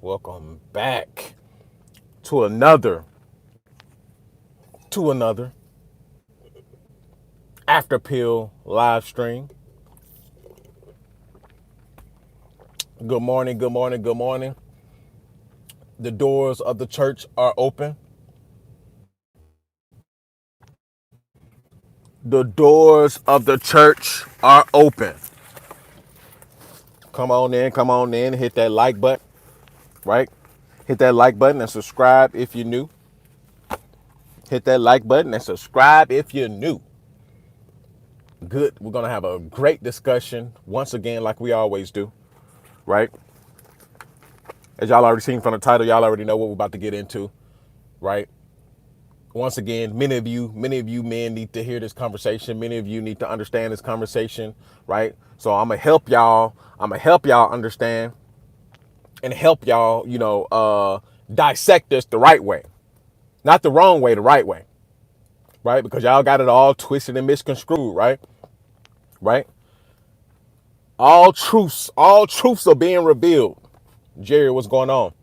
Welcome back to another after pill live stream. Good morning, good morning, good morning. The doors of the church are open. The doors of the church are open. Come on in, hit that like button, right? Hit that like button and subscribe if you're new. Hit that like button and subscribe if you're new. Good. We're going to have a great discussion once again, like we always do, right? As y'all already seen from the title, y'all already know what we're about to get into, right? Once again, many of you men need to hear this conversation. Many of you need to understand this conversation, right? So I'm gonna help y'all. I'm gonna help y'all understand and help y'all, dissect this the right way, not the wrong way, the right way, right? Because y'all got it all twisted and misconstrued, right? Right? All truths are being revealed. Jerry, what's going on?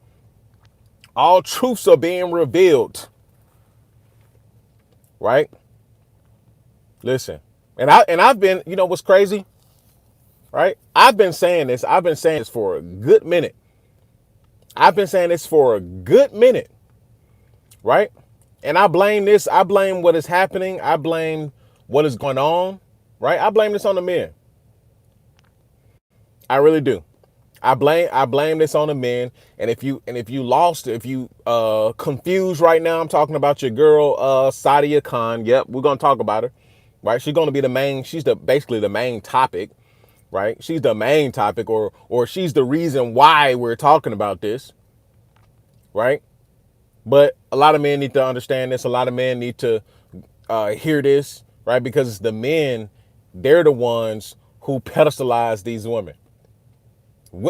All truths are being revealed, right? Listen, I've been, what's crazy, right? I've been saying this. I've been saying this for a good minute. I've been saying this for a good minute, right? And I blame this. I blame what is happening. I blame what is going on, right? I blame this on the men. I really do. I blame this on the men. And if you lost, if you confused right now, I'm talking about your girl Sadia Khan. Yep, we're gonna talk about her. Right? She's gonna be the main, she's the basically the main topic, right? She's the main topic, or she's the reason why we're talking about this, right? But a lot of men need to understand this. A lot of men need to hear this, right? Because it's the men, they're the ones who pedestalize these women.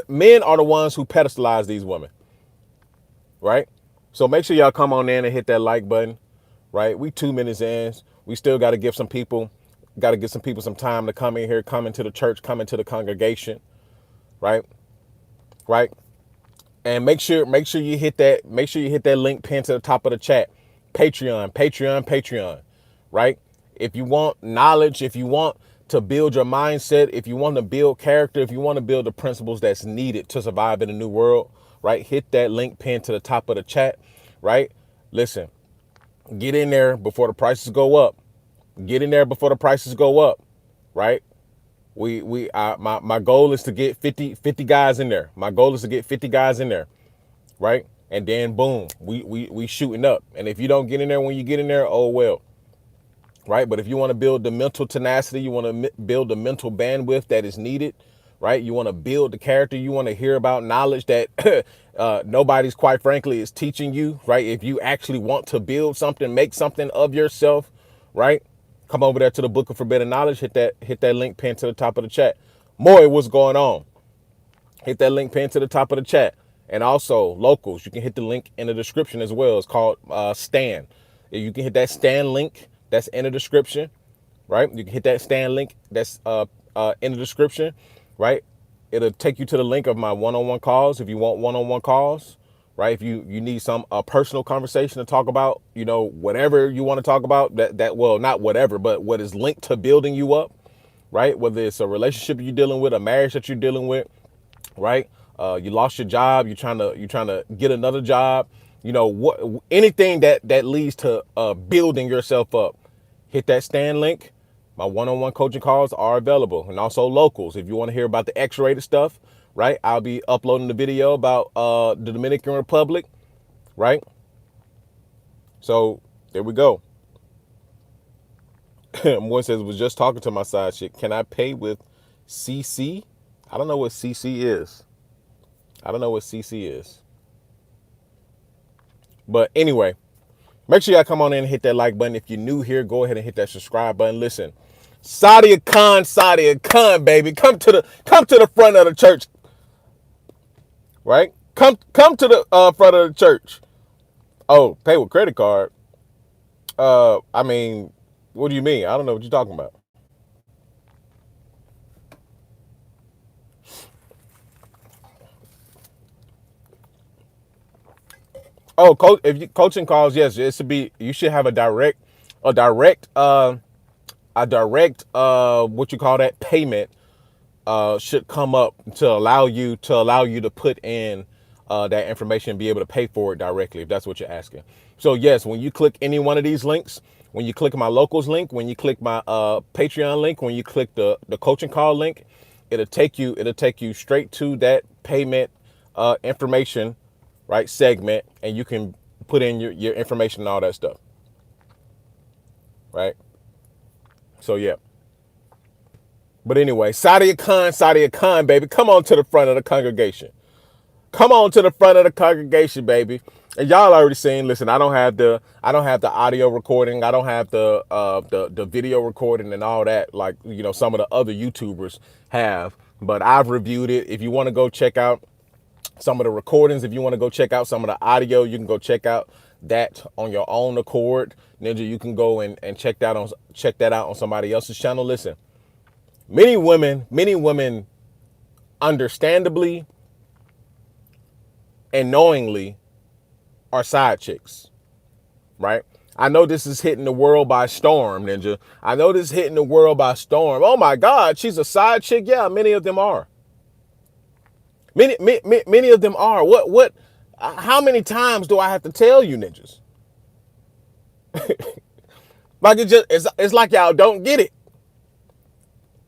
Men are the ones who pedestalize these women, right? So make sure y'all come on in and hit that like button, right? We 2 minutes in. We still got to give some people some time to come in here, come into the church, come into the congregation, right? Right? And make sure you hit that link pinned to the top of the chat. Patreon, right? If you want knowledge, if you want to build your mindset, if you want to build character, if you want to build the principles that's needed to survive in a new world, right? Hit that link pinned to the top of the chat, right? Listen, get in there before the prices go up. Get in there before the prices go up, right? My goal is to get 50 guys in there. My goal is to get 50 guys in there, right? And then boom, we shooting up. And if you don't get in there when you get in there, oh well, right? But if you want to build the mental tenacity, you want to build the mental bandwidth that is needed, right? You want to build the character. You want to hear about knowledge that nobody's, quite frankly, is teaching you, right? If you actually want to build something, make something of yourself, right? Come over there to the Book of Forbidden Knowledge. Hit that link pinned to the top of the chat. Moy, what's going on? Hit that link pinned to the top of the chat. And also, locals, you can hit the link in the description as well. It's called Stan. You can hit that Stan link that's in the description, right? You can hit that Stan link that's in the description, right? It'll take you to the link of my one-on-one calls if you want one-on-one calls, right? If you need some personal conversation to talk about, whatever you want to talk about, that well, not whatever, but what is linked to building you up, right? Whether it's a relationship you're dealing with, a marriage that you're dealing with, right? You lost your job. You're trying to get another job. Anything that leads to building yourself up. Hit that Stan link. My one-on-one coaching calls are available, and also locals. If you want to hear about the X-rated stuff, right? I'll be uploading the video about the Dominican Republic, right? So there we go. One says, was just talking to my side chick. Can I pay with CC? I don't know what CC is. I don't know what CC is. But anyway, make sure y'all come on in and hit that like button. If you're new here, go ahead and hit that subscribe button. Listen, Sadia Khan, baby, come to the front of the church, right? Come to the front of the church. Oh, pay with credit card. I mean, what do you mean? I don't know what you're talking about. Oh, coach, if you coaching calls, yes, it should be. You should have a direct, what you call that payment should come up to allow you to put in that information and be able to pay for it directly if that's what you're asking. So yes, when you click any one of these links, when you click my locals link, when you click my Patreon link, when you click the coaching call link, it'll take you straight to that payment information, right, segment, and you can put in your information and all that stuff, right? So yeah. But anyway, Sadia Khan, baby, come on to the front of the congregation. Come on to the front of the congregation, baby. And y'all already seen. Listen, I don't have the audio recording. I don't have the video recording and all that like some of the other YouTubers have. But I've reviewed it. If you want to go check out some of the recordings, if you want to go check out some of the audio, you can go check out that on your own accord. Ninja, you can go and check that out on somebody else's channel. Listen. Many women understandably and knowingly are side chicks, right? I know this is hitting the world by storm, Ninja. I know this is hitting the world by storm. Oh my God, she's a side chick. Yeah, many of them are. Many of them are. How many times do I have to tell you, ninjas? Like it's like y'all don't get it.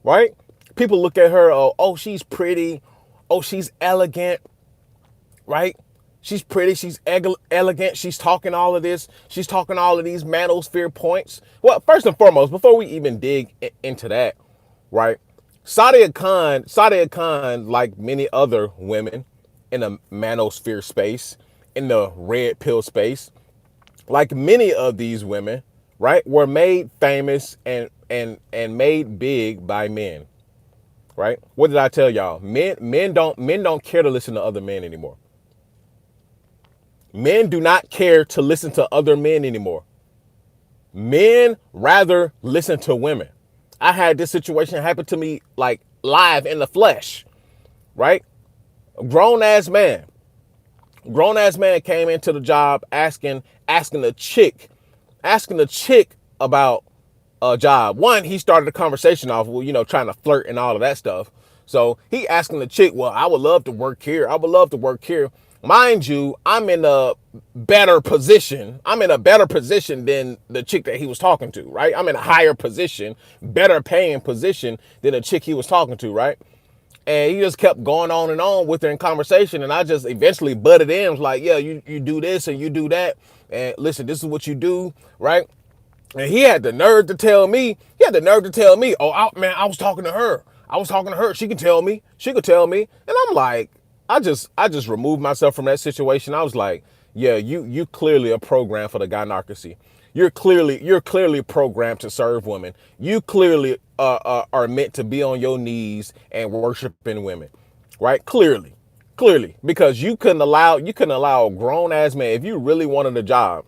Right? People look at her, oh, she's pretty. Oh, she's elegant. Right? She's pretty. She's elegant. She's talking all of this. She's talking all of these manosphere points. Well, first and foremost, before we even dig into that, right? Sadia Khan, like many other women in the manosphere space, in the red pill space, like many of these women, right, were made famous and made big by men, right? What did I tell y'all? Men don't care to listen to other men anymore. Men do not care to listen to other men anymore. Men rather listen to women. I had this situation happen to me like live in the flesh, right? A grown ass man came into the job asking the chick about a job. One, he started the conversation off with, trying to flirt and all of that stuff. So he asking the chick, well, I would love to work here. I would love to work here. Mind you, I'm in a better position. I'm in a better position than the chick that he was talking to, right? I'm in a higher position, better paying position than the chick he was talking to, right? And he just kept going on and on with her in conversation. And I just eventually butted in. I was like, yeah, you do this and you do that. And listen, this is what you do, right? And he had the nerve to tell me, oh, man, I was talking to her. She could tell me. And I'm like, I just removed myself from that situation. I was like, yeah, you clearly are programmed for the gynocracy. You're clearly programmed to serve women. You clearly are meant to be on your knees and worshiping women, right? Clearly, because you couldn't allow a grown ass man, if you really wanted a job,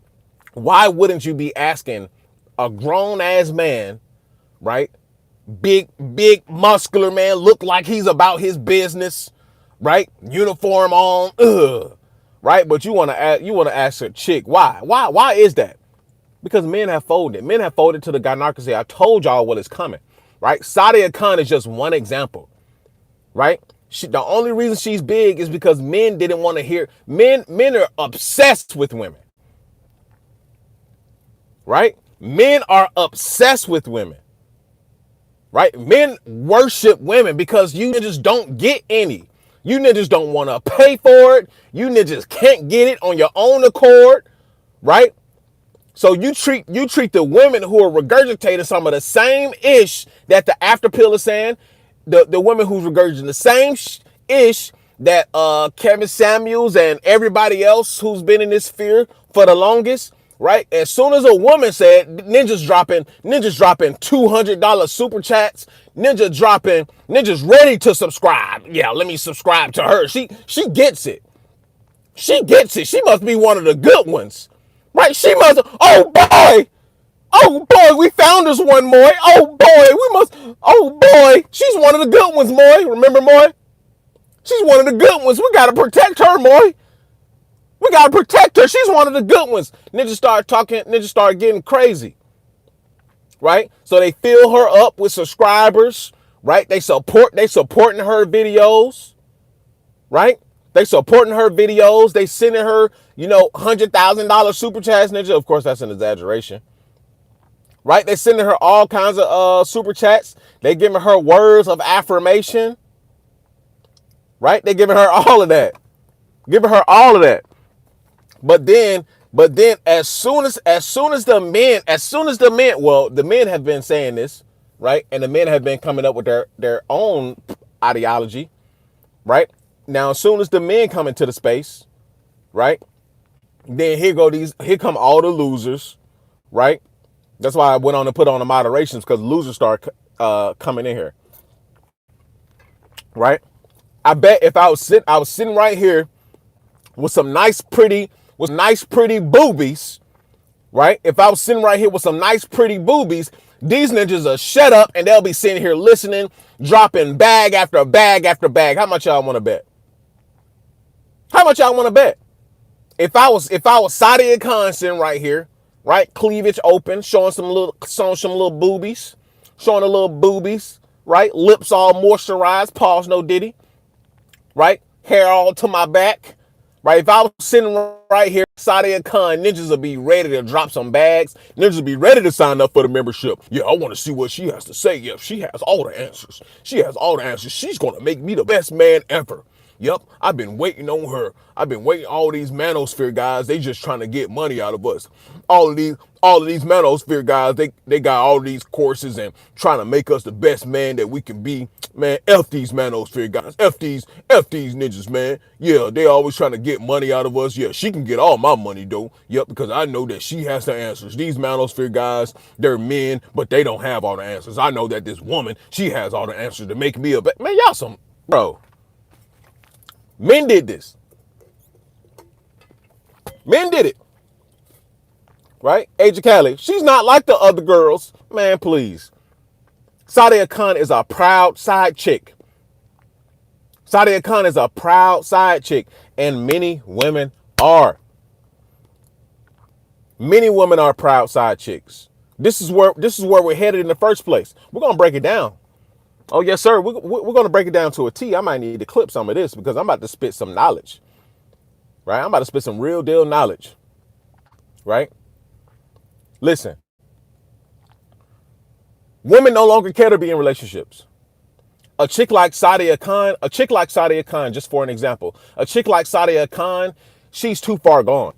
why wouldn't you be asking a grown ass man, right? Big muscular man, look like he's about his business, right? Uniform on, right? But you want to ask a chick, why is that? Because men have folded to the gynocracy. I told y'all what is coming, right? Sadia Khan is just one example, right? The only reason she's big is because men didn't want to hear. Men are obsessed with women, right? Men are obsessed with women, right? Men worship women because you niggas don't get any. You niggas don't want to pay for it. You niggas can't get it on your own accord, right? So you treat the women who are regurgitating some of the same ish that the after pill is saying, the women who's regurgitating the same ish that Kevin Samuels and everybody else who's been in this sphere for the longest, right? As soon as a woman said, ninjas dropping $200 super chats, ninjas ready to subscribe. Yeah, let me subscribe to her. She gets it. She gets it. She must be one of the good ones. Right? She must. Oh boy, we found us one, Moy. Oh boy, she's one of the good ones, Moy. Remember, Moy? She's one of the good ones. We gotta protect her, Moy. We gotta protect her. She's one of the good ones. Ninja started talking. Ninja started getting crazy, right? So they fill her up with subscribers, right? They supporting her videos, right? They supporting her videos. They sending her, $100,000 super chats. Ninja, of course, that's an exaggeration, right? They sending her all kinds of super chats. They giving her words of affirmation, right? They giving her all of that, giving her all of that. But then, as soon as the men, well, the men have been saying this, right? And the men have been coming up with their own ideology, right? Now, as soon as the men come into the space, right? Then here come all the losers, right? That's why I went on to put on the moderations, because losers start coming in here, right? I bet if I was sitting right here with some nice pretty boobies, right? If I was sitting right here with some nice pretty boobies, these ninjas will shut up and they'll be sitting here listening, dropping bag after bag after bag. How much y'all want to bet? How much y'all want to bet? If I was Sadia Khan sitting right here, right, cleavage open, showing some little boobies, right, lips all moisturized, pause no diddy, right, hair all to my back, right. If I was sitting right here, Sadia Khan, ninjas will be ready to drop some bags. Ninjas will be ready to sign up for the membership. Yeah, I want to see what she has to say. Yeah, she has all the answers. She's gonna make me the best man ever. Yep, I've been waiting on her. I've been waiting. All these manosphere guys, they just trying to get money out of us. All of these manosphere guys, they got all these courses and trying to make us the best man that we can be. Man, F these manosphere guys. F these ninjas, man. Yeah, they always trying to get money out of us. Yeah, she can get all my money though. Yep, because I know that she has the answers. These manosphere guys, they're men, but they don't have all the answers. I know that this woman, she has all the answers to make me a man. Y'all some bro. Men did this. Men did it. Right? Age of Cali. She's not like the other girls. Man, please. Sadia Khan is a proud side chick. Sadia Khan is a proud side chick. And many women are. Many women are proud side chicks. This is where we're headed in the first place. We're going to break it down. Oh, yes, sir. We're going to break it down to a T. I might need to clip some of this because I'm about to spit some knowledge. Right? I'm about to spit some real deal knowledge. Right? Listen. Women no longer care to be in relationships. A chick like Sadia Khan, just for an example, a chick like Sadia Khan, she's too far gone.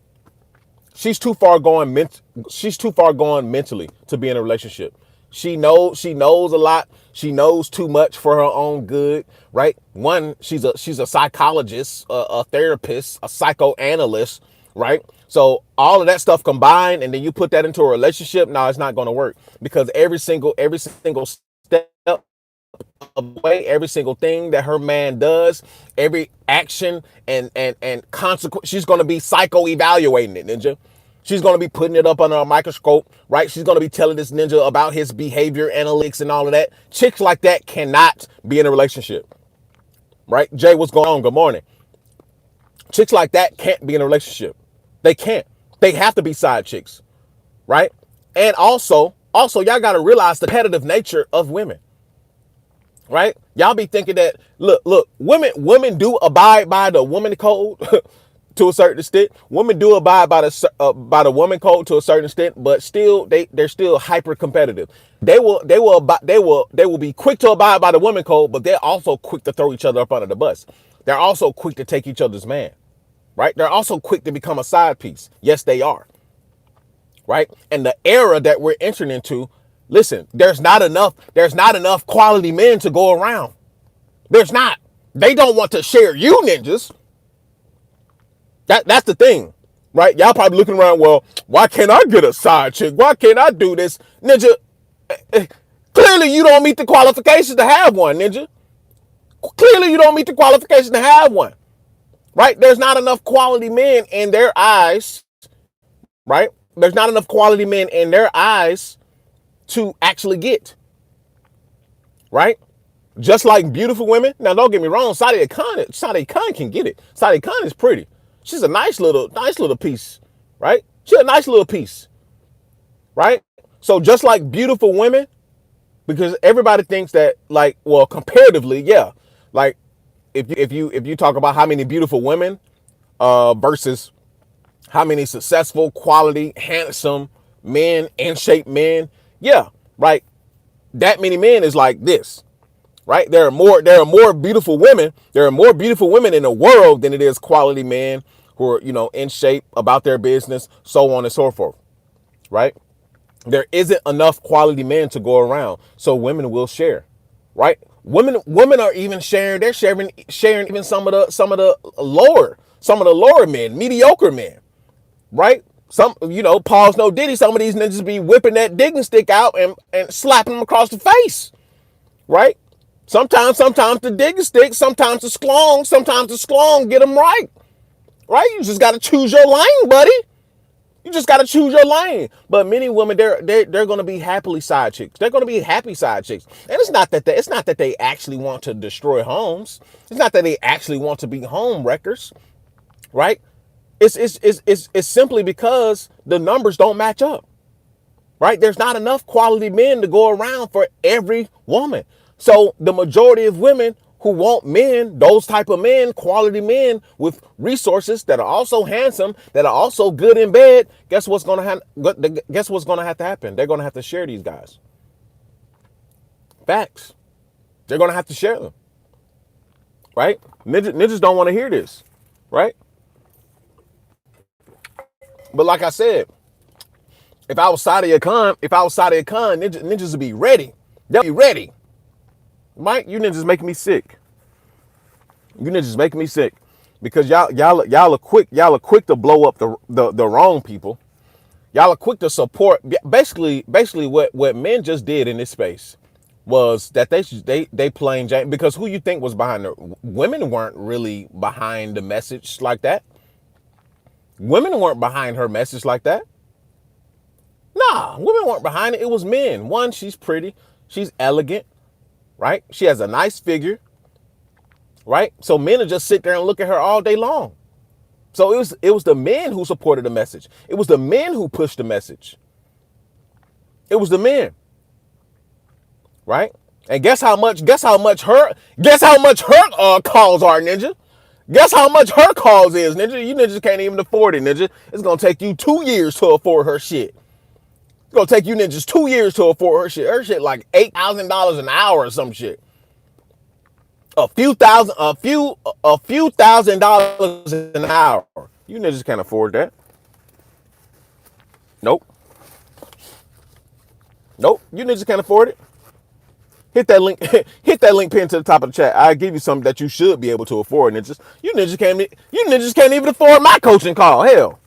She's too far gone mentally to be in a relationship. She knows a lot. She knows too much for her own good, right? One, she's a psychologist, a therapist, a psychoanalyst, right? So all of that stuff combined, and then you put that into a relationship, no, it's not going to work, because every single step of the way, every single thing that her man does, every action and consequence, she's going to be psycho-evaluating it, ninja. She's going to be putting it up under a microscope, right? She's going to be telling this ninja about his behavior analytics and all of that. Chicks like that cannot be in a relationship, right? Jay, what's going on? Good morning. Chicks like that can't be in a relationship. They can't. They have to be side chicks, right? And also, y'all got to realize the competitive nature of women, right? Y'all be thinking that, look, women do abide by the woman code to a certain extent. Women do abide by the woman code to a certain extent, but still they're still hyper competitive. They will be quick to abide by the woman code, but they're also quick to throw each other up under the bus. They're also quick to take each other's man, right? They're also quick to become a side piece. Yes, they are. Right? And the era that we're entering into, listen, there's not enough quality men to go around. There's not. They don't want to share you, ninjas. That's the thing, right? Y'all probably looking around, well, why can't I get a side chick? Why can't I do this? Ninja, clearly you don't meet the qualifications to have one, ninja. Clearly you don't meet the qualifications to have one, right? There's not enough quality men in their eyes, right? There's not enough quality men in their eyes to actually get, right? Just like beautiful women. Now, don't get me wrong, Sadia Khan can get it. Sadia Khan is pretty. She's a nice little piece, right? She's a nice little piece, right? So just like beautiful women, because everybody thinks that, like, well, comparatively, yeah, like if you talk about how many beautiful women versus how many successful, quality, handsome men, in shape men, yeah, right. That many men is like this, right? There are more beautiful women. There are more beautiful women in the world than it is quality men who are, in shape, about their business, so on and so forth, right? There isn't enough quality men to go around, so women will share, right? Women are even sharing. They're sharing even some of the lower men, mediocre men, right? Some, pause no diddy. Some of these ninjas be whipping that digging stick out and slapping them across the face, right? Sometimes the digging stick, sometimes the sklong get them right, right? You just got to choose your lane, buddy. You just got to choose your lane. But many women, they're going to be happily side chicks. They're going to be happy side chicks. And it's not that they actually want to destroy homes. It's not that they actually want to be home wreckers, right? It's simply because the numbers don't match up, right? There's not enough quality men to go around for every woman. So the majority of women who want men, those type of men, quality men with resources that are also handsome, that are also good in bed, guess what's going to have to happen? They're going to have to share these guys. Facts. They're going to have to share them, right? Ninjas don't want to hear this, right? But like I said, if I was Sadia Khan, ninjas would be ready. They'll be ready. Mike, you niggas making me sick. You niggas making me sick because y'all are quick to blow up the wrong people. Y'all are quick to support. Basically what men just did in this space was that they plain Jane, because who you think was behind the women weren't really behind the message like that. Women weren't behind her message like that. Nah, women weren't behind it. It was men. One, she's pretty, she's elegant, right? She has a nice figure, right? So men will just sit there and look at her all day long. So it was the men who supported the message. It was the men who pushed the message. It was the men, right? And guess how much her calls are, ninja. Guess how much her calls is, ninja. You ninjas can't even afford it, ninja. It's gonna take you 2 years to afford her shit. It's gonna take you ninjas 2 years to afford her shit. Her shit like $8,000 an hour or some shit. A few thousand dollars an hour. You ninjas can't afford that. Nope. You ninjas can't afford it. Hit that link. Hit that link pin to the top of the chat. I'll give you something that you should be able to afford, ninjas. You ninjas can't even afford my coaching call. Hell.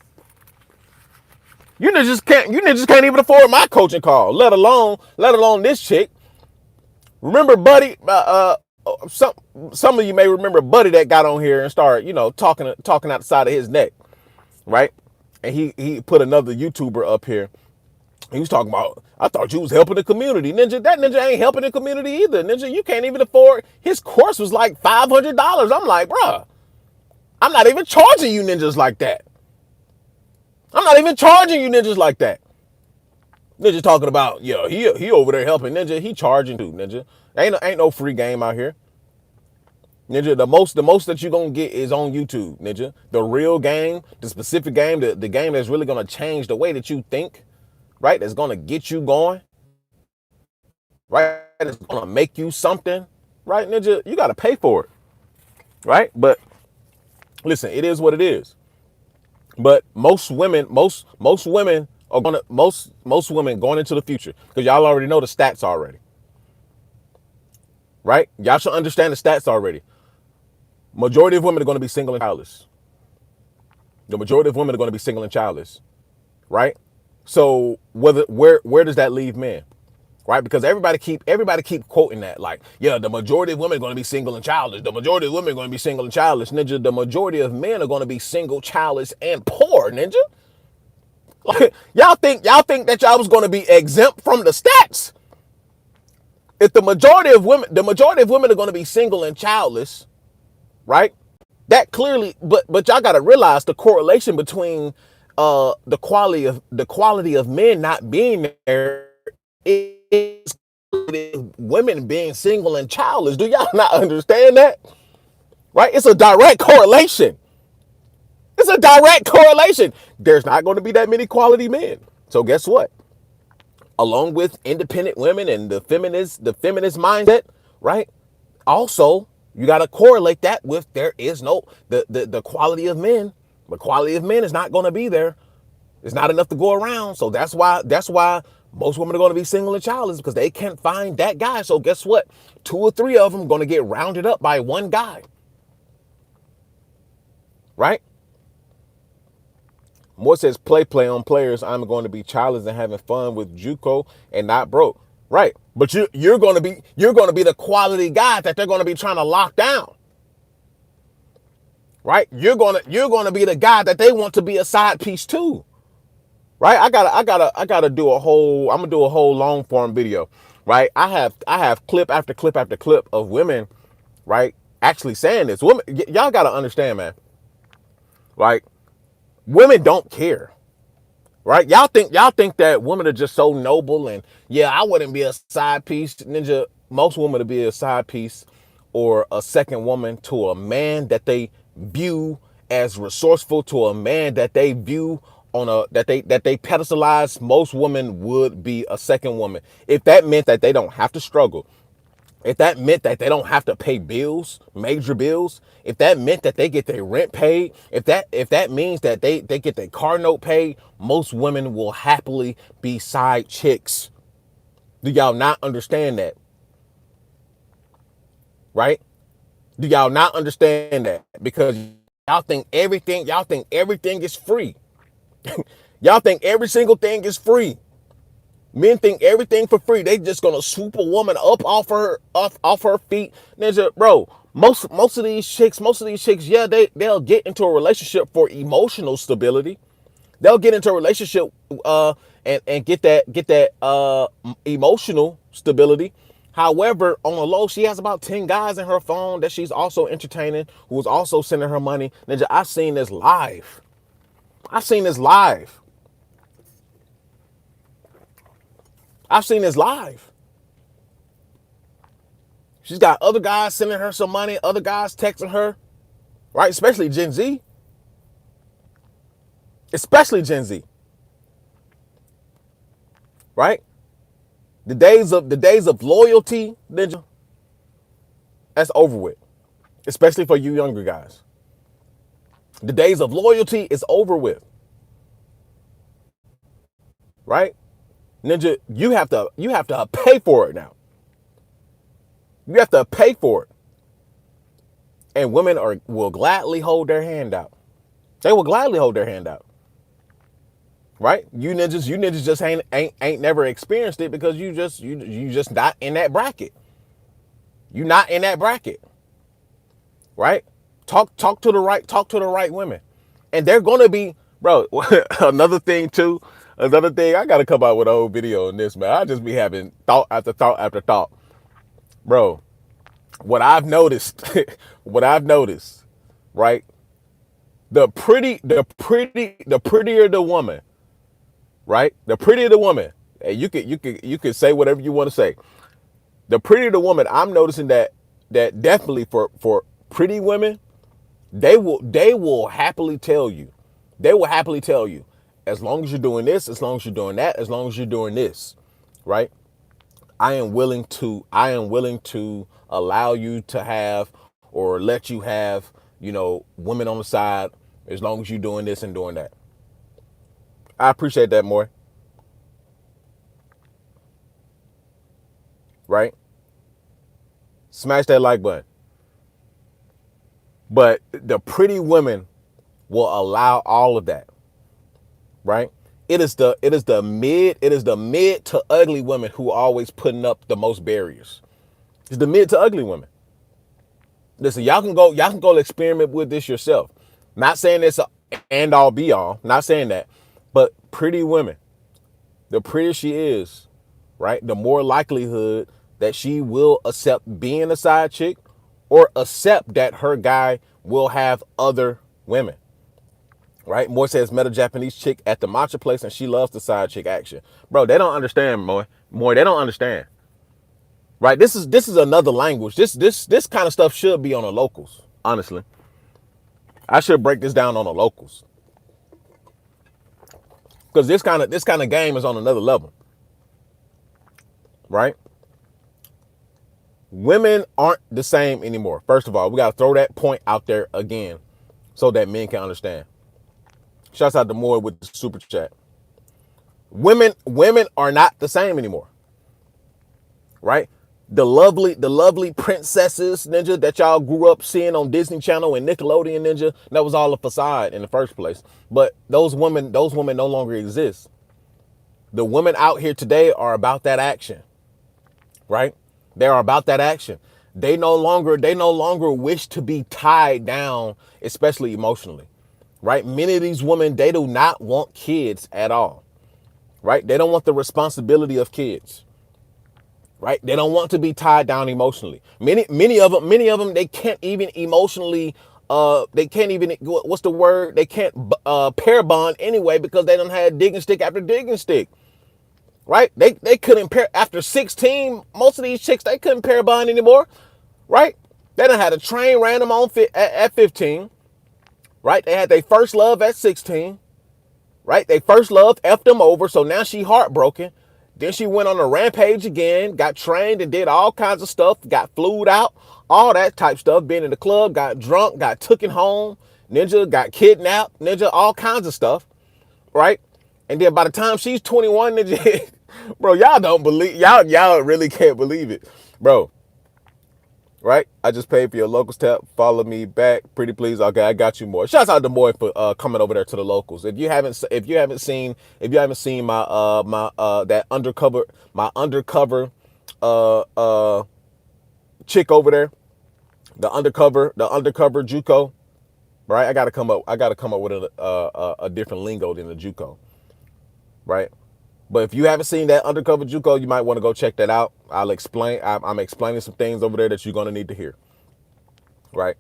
You ninjas can't even afford my coaching call, let alone this chick. Remember Buddy? Some of you may remember Buddy that got on here and started, talking out the side of his neck, right? And he put another YouTuber up here. He was talking about, I thought you was helping the community. Ninja, that ninja ain't helping the community either. Ninja, you can't even afford, his course was like $500. I'm like, bruh, I'm not even charging you ninjas like that. Ninja talking about, yeah, he over there helping. Ninja, he charging too, ninja. Ain't no free game out here. Ninja, the most that you're gonna get is on YouTube, ninja. The real game, the specific game, the game that's really gonna change the way that you think, right? That's gonna get you going, right? It's gonna make you something, right, ninja? You gotta pay for it, right? But listen, it is what it is. But most women are gonna most women going into the future, because y'all already know the stats already, right? Y'all should understand the stats already. Majority of women are going to be single and childless. The majority of women are going to be single and childless, right? So where does that leave men, right? Because everybody keep quoting that, like, yeah, the majority of women are going to be single and childless. The majority of women are going to be single and childless, ninja. The majority of men are going to be single, childless, and poor, ninja. Like, y'all think that y'all was going to be exempt from the stats? If the majority of women are going to be single and childless, right? That clearly, but y'all got to realize the correlation between the quality of men not being there is women being single and childless. Do y'all not understand that? Right? It's a direct correlation. It's a direct correlation. There's not going to be that many quality men. So guess what? Along with independent women and the feminist mindset, right? Also, you got to correlate that with there is no the quality of men. The quality of men is not going to be there. It's not enough to go around. So that's why most women are going to be single and childless, because they can't find that guy. So guess what? Two or three of them are going to get rounded up by one guy. Right? Moore says play on players. I'm going to be childless and having fun with JUCO and not broke. Right. But you're going to be the quality guy that they're going to be trying to lock down. Right? You're going to be the guy that they want to be a side piece too. Right? I gotta do a whole, I'm gonna do a whole long form video. Right? I have clip after clip after clip of women, right, actually saying this. Women, y'all gotta understand, man. Like, women don't care. Right? Y'all think that women are just so noble, and yeah, I wouldn't be a side piece, ninja. Most women would be a side piece or a second woman to a man that they view as resourceful, to a man that they view on a that they pedestalize. Most women would be a second woman if that meant that they don't have to struggle, if that meant that they don't have to pay bills, major bills, if that meant that they get their rent paid, if that means that they get their car note paid, most women will happily be side chicks. Do y'all not understand that? Right? Do y'all not understand that? Because y'all think everything is free. Y'all think every single thing is free. Men think everything for free. They just gonna swoop a woman up off her feet. Ninja, bro. Most of these chicks, yeah, they'll get into a relationship for emotional stability. They'll get into a relationship and get that emotional stability. However, on the low, she has about 10 guys in her phone that she's also entertaining, who's also sending her money. Ninja, I've seen this live. I've seen this live. I've seen this live. She's got other guys sending her some money, other guys texting her, right? Especially Gen Z. Especially Gen Z, right? The days of loyalty, ninja, that's over with. Especially for you younger guys. The days of loyalty is over with. Right? Ninja, you have to pay for it now. You have to pay for it. And women will gladly hold their hand out. They will gladly hold their hand out. Right? You niggas just ain't never experienced it because you just not in that bracket. You not in that bracket. Right? Talk to the right women. And they're gonna be, bro, another thing too. Another thing, I gotta come out with a whole video on this, man. I just be having thought after thought after thought. Bro, what I've noticed, what I've noticed, right? The prettier the woman, right? The prettier the woman, and you could say whatever you want to say. The prettier the woman, I'm noticing that definitely for pretty women, they will happily tell you. They will happily tell you, as long as you're doing this, as long as you're doing that, as long as you're doing this, right? I am willing to allow you to have or let you have, women on the side as long as you're doing this and doing that. I appreciate that more, right? Smash that like button. But the pretty women will allow all of that, right? It is the mid to ugly women who are always putting up the most barriers. It's the mid to ugly women. Listen, y'all can go experiment with this yourself. Not saying it's a end all be all, not saying that. But pretty women, the prettier she is, right? The more likelihood that she will accept being a side chick or accept that her guy will have other women. Right? Moy says, met a Japanese chick at the matcha place and she loves the side chick action. Bro, they don't understand, Moy. Moy, they don't understand. Right? This is another language. This kind of stuff should be on the locals, honestly. I should break this down on the locals. Because this kind of game is on another level. Right? Women aren't the same anymore. First of all, we got to throw that point out there again so that men can understand. Shouts out to Moore with the super chat. Women are not the same anymore. Right? The lovely princesses, Ninja, that y'all grew up seeing on Disney Channel and Nickelodeon, Ninja, that was all a facade in the first place. But those women no longer exist. The women out here today are about that action. Right? They are about that action. They no longer wish to be tied down, especially emotionally. Right? Many of these women, they do not want kids at all. Right? They don't want the responsibility of kids. Right? They don't want to be tied down emotionally. Many of them, they can't even emotionally, they can't even, what's the word? They can't pair bond anyway because they done had digging stick after digging stick. Right? They couldn't pair after 16. Most of these chicks, they couldn't pair bond anymore. Right? They done had a train ran them on at 15. Right? They had their first love at 16. Right? They first love effed them over. So now she heartbroken. Then she went on a rampage again, got trained and did all kinds of stuff, got flued out, all that type stuff, been in the club, got drunk, got taken home, Ninja, got kidnapped, Ninja, all kinds of stuff, right? And then by the time she's 21, Ninja, bro, y'all don't believe, y'all really can't believe it, bro. Right? I just paid for your locals tap. Follow me back. Pretty please. Okay, I got you more. Shouts out to Moy for coming over there to the locals. If you haven't seen my that undercover chick over there, the undercover JUCO, right? I gotta come up with a different lingo than the JUCO. Right? But if you haven't seen that undercover JUCO, you might want to go check that out. I'll explain. I'm explaining some things over there that you're going to need to hear. Right?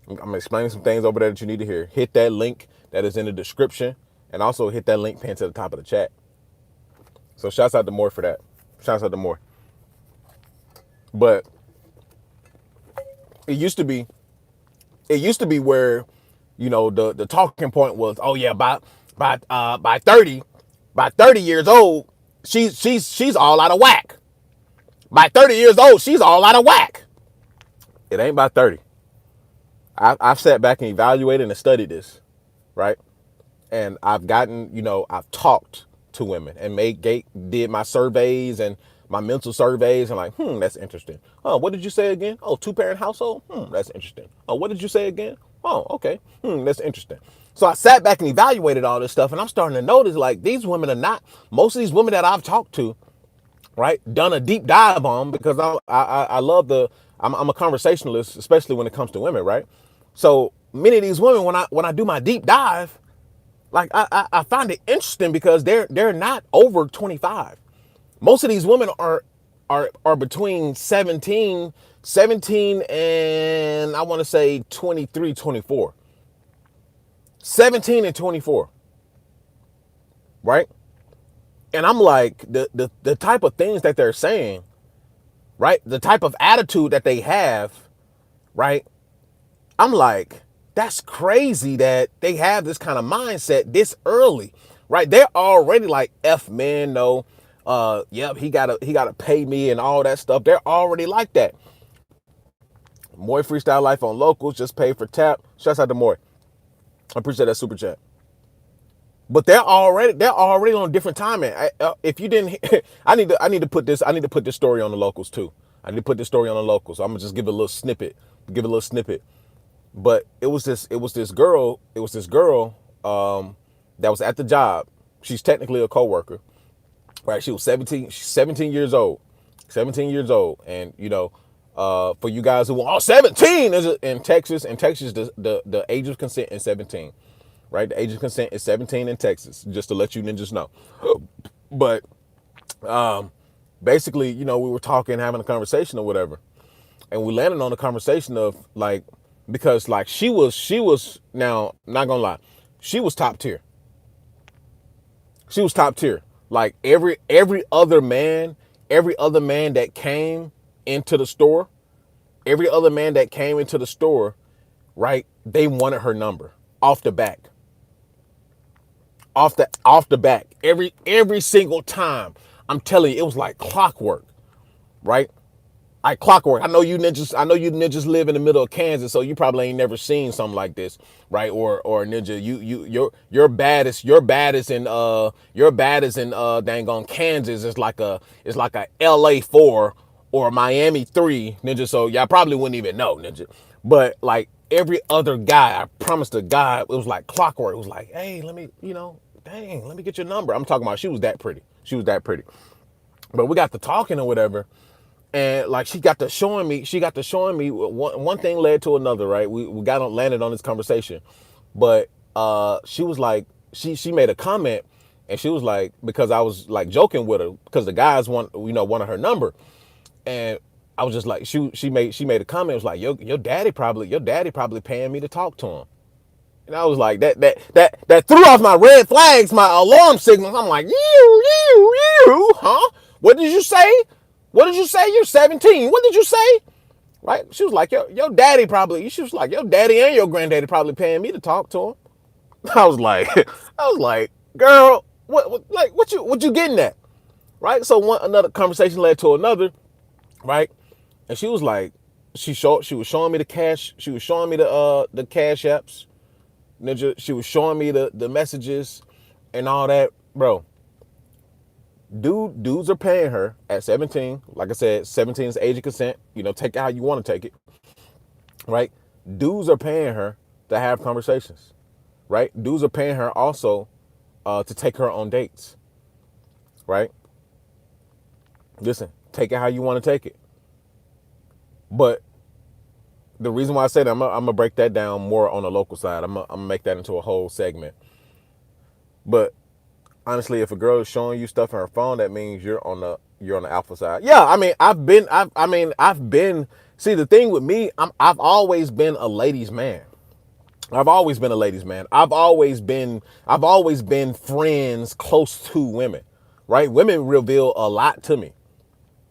I'm explaining some things over there that you need to hear. Hit that link that is in the description. And also hit that link pinned to the top of the chat. So shouts out to Moore for that. Shouts out to Moore. But it used to be where, you know, the talking point was, oh yeah, by 30 years old, she's all out of whack. By 30 years old, she's all out of whack. It ain't by 30. I've sat back and evaluated and studied this, right? And I've talked to women and did my surveys and my mental surveys and like, that's interesting. Oh, what did you say again? Oh, 2-parent household? That's interesting. Oh, what did you say again? Oh, okay. That's interesting. So I sat back and evaluated all this stuff, and I'm starting to notice, like, these women are not, most of these women that I've talked to, right, done a deep dive on, because I love I'm a conversationalist, especially when it comes to women, right? So many of these women, when I do my deep dive, like, I find it interesting because they're not over 25. Most of these women are between 17 and I want to say 23, 24. 17 and 24. Right? And I'm like, the type of things that they're saying, right? The type of attitude that they have, right? I'm like, that's crazy that they have this kind of mindset this early, right? They're already like, F man, no, yep, he gotta pay me and all that stuff. They're already like that. Moy Freestyle Life on locals, just pay for tap. Shouts out to Moy. I appreciate that super chat. But they're already on different timing. If you didn't, I need to put this story on the locals too. I need to put this story on the locals. So I'm gonna just give a little snippet. But it was this girl that was at the job. She's technically a coworker, right? She was 17. She's 17 years old. 17 years old, and for you guys who are 17 is in Texas. In Texas, the age of consent is 17. Right, the age of consent is 17 in Texas, just to let you ninjas know. But basically, we were talking, having a conversation or whatever, and we landed on the conversation of like because like she was now not gonna lie, she was top tier. She was top tier. Like every other man that came into the store, every other man that came into the store, right? They wanted her number off the back, off the back. Every single time. I'm telling you, it was like clockwork, right? Like clockwork. I know you ninjas live in the middle of Kansas, so you probably ain't never seen something like this, right? Or ninja, your baddest in dang on Kansas is like a LA 4 or a Miami 3, ninja. So y'all probably wouldn't even know, ninja. But like every other guy, I promised a guy, it was like clockwork. It was like, hey, let me, dang, let me get your number. I'm talking about she was that pretty. She was that pretty. But we got to talking or whatever, and like she got to showing me one thing led to another, right? We got on landed on this conversation. But she was like, she made a comment, and she was like, because I was like joking with her because the guys wanted her number. And I was just like, she made a comment. It was like, your daddy probably paying me to talk to him. And I was like, that threw off my red flags, my alarm signals. I'm like, you, huh? What did you say? What did you say? You're 17. What did you say? Right? She was like, your daddy probably. She was like, your daddy and your granddaddy probably paying me to talk to him. I was like, girl, what you getting at? Right? So another conversation led to another, right? And she was like, she was showing me the cash. She was showing me the cash apps. Ninja, she was showing me the messages and all that, bro. Dudes are paying her at 17. Like I said, 17 is age of consent. Take it how you want to take it, right? Dudes are paying her to have conversations, right? Dudes are paying her also to take her on dates, right? Listen, take it how you want to take it. But the reason why I said I'm gonna break that down more on the local side. I'm gonna make that into a whole segment. But honestly, if a girl is showing you stuff on her phone, that means you're on the alpha side. Yeah, I mean, I've been. See, the thing with me, I've always been a ladies' man. I've always been a ladies' man. I've always been friends close to women, right? Women reveal a lot to me,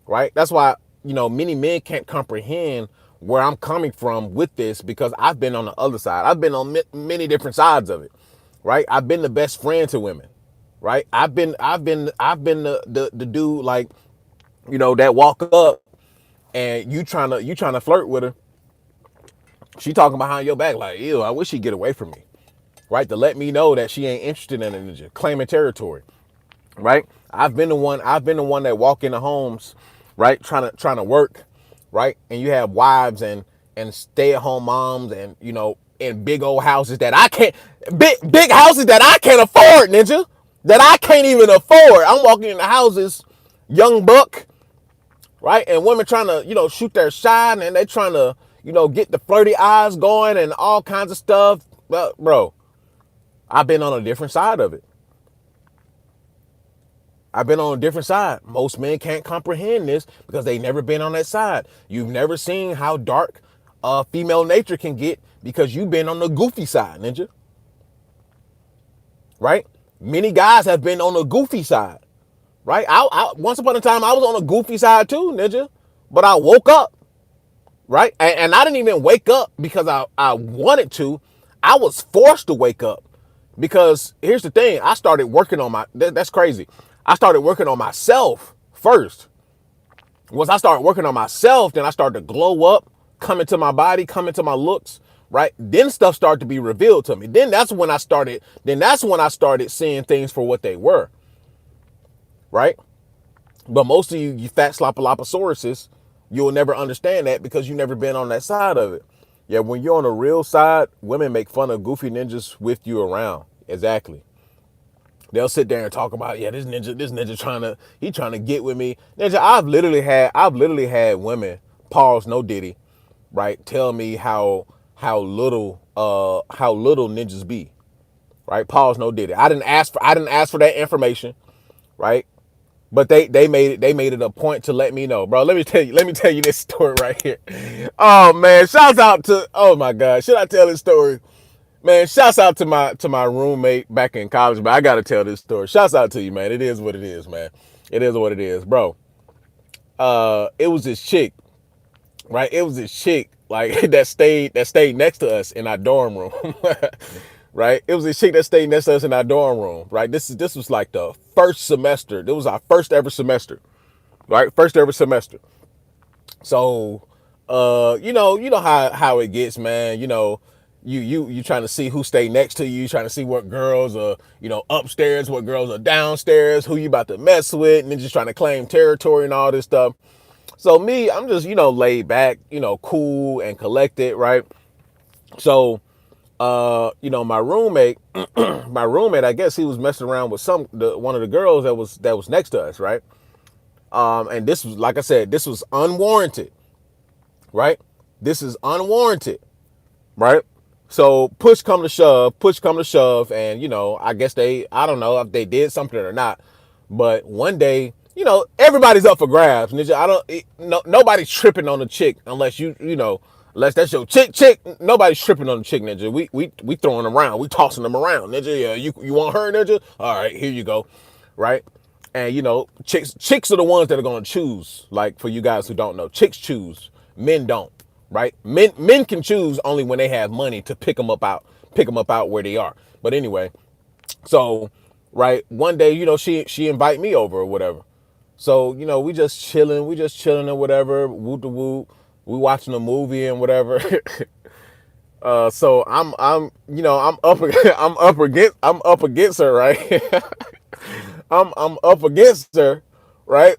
right? That's why many men can't comprehend where I'm coming from with this, because I've been on the other side. I've been on many different sides of it, right? I've been the best friend to women, right? I've been the dude, like, that walk up and you trying to flirt with her. She talking behind your back like, ew, I wish she'd get away from me, right? To let me know that she ain't interested in it, claiming territory, right? I've been the one that walk into homes, right? Trying to work, right? And you have wives and stay-at-home moms, and in big old houses that I can't, big houses that I can't afford, ninja, that I can't even afford. I'm walking into houses, young buck, right? And women trying to, shoot their shot, and they trying to, get the flirty eyes going and all kinds of stuff. Well, bro, I've been on a different side of it. I've been on a different side. Most men can't comprehend this because they never been on that side. You've never seen how dark female nature can get because you've been on the goofy side, ninja. Right? Many guys have been on the goofy side. Right? Once upon a time, I was on the goofy side too, ninja. But I woke up. Right? And I didn't even wake up because I wanted to. I was forced to wake up. Because here's the thing, I started working on that's crazy. I started working on myself first. Once I started working on myself, then I started to glow up, come into my body, come into my looks, right? Then stuff started to be revealed to me. Then that's when I started seeing things for what they were, right? But most of you fat sloppalopasauruses, you'll never understand that because you've never been on that side of it. Yeah, when you're on the real side, women make fun of goofy ninjas with you around. Exactly. They'll sit there and talk about, yeah, this ninja trying to get with me. Ninja, I've literally had women, pause, no diddy, right, tell me how little ninjas be. Right? Pause, no diddy. I didn't ask for that information, right? But they made it a point to let me know, bro. Let me tell you this story right here. Oh man, shouts out to, oh my god, should I tell this story? Man, shouts out to my roommate back in college, but I gotta tell this story. Shouts out to you, man. It is what it is, man. It is what it is, bro. It was this chick, right? It was this chick like that stayed next to us in our dorm room. Right? It was this chick that stayed next to us in our dorm room, right? This was like the first semester. This was our first ever semester, right? First ever semester. So, you know how it gets, man. You trying to see who stay next to you, trying to see what girls are, upstairs, what girls are downstairs, who you about to mess with, and then just trying to claim territory and all this stuff. So me, I'm just, laid back, cool and collected, right? So, my roommate, my roommate, I guess he was messing around with one of the girls that was next to us, right? And this was, like I said, this was unwarranted, right? This is unwarranted, right? So push come to shove, and I guess I don't know if they did something or not, but one day, everybody's up for grabs. Ninja, I don't, no, nobody's tripping on the chick unless unless that's your chick. Nobody's tripping on the chick, Ninja. We throwing them around, we tossing them around, Ninja. Yeah, you want her, Ninja? All right, here you go, right? And chicks are the ones that are gonna choose. Like, for you guys who don't know, chicks choose, men don't, right? Men can choose only when they have money to pick them up out where they are. But anyway, so right, one day, she invite me over or whatever. So, we just chilling or whatever, woot the woot. We watching a movie and whatever. So I'm up I'm up against her, right? I'm up against her, right?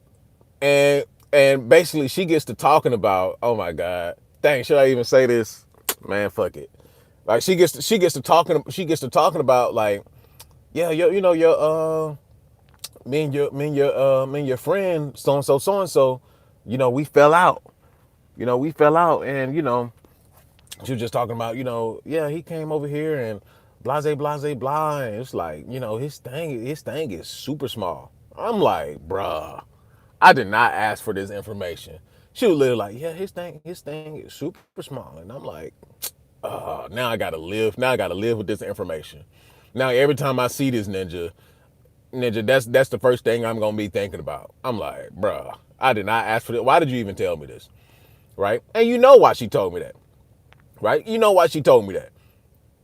And basically she gets to talking about, oh my god, dang, should I even say this? Man, fuck it. Like, she gets to talking about, like, yeah, me and your friend so and so, we fell out. And she was just talking about, yeah, he came over here and blase blase blah, and it's like, his thing is super small. I'm like, bruh, I did not ask for this information. She was literally like, yeah, his thing is super small, and I'm like, now I gotta live with this information. Now every time I see this ninja, that's the first thing I'm gonna be thinking about. I'm like, bruh, I did not ask for this. Why did you even tell me this? Right? And you know why she told me that, right? You know why she told me that,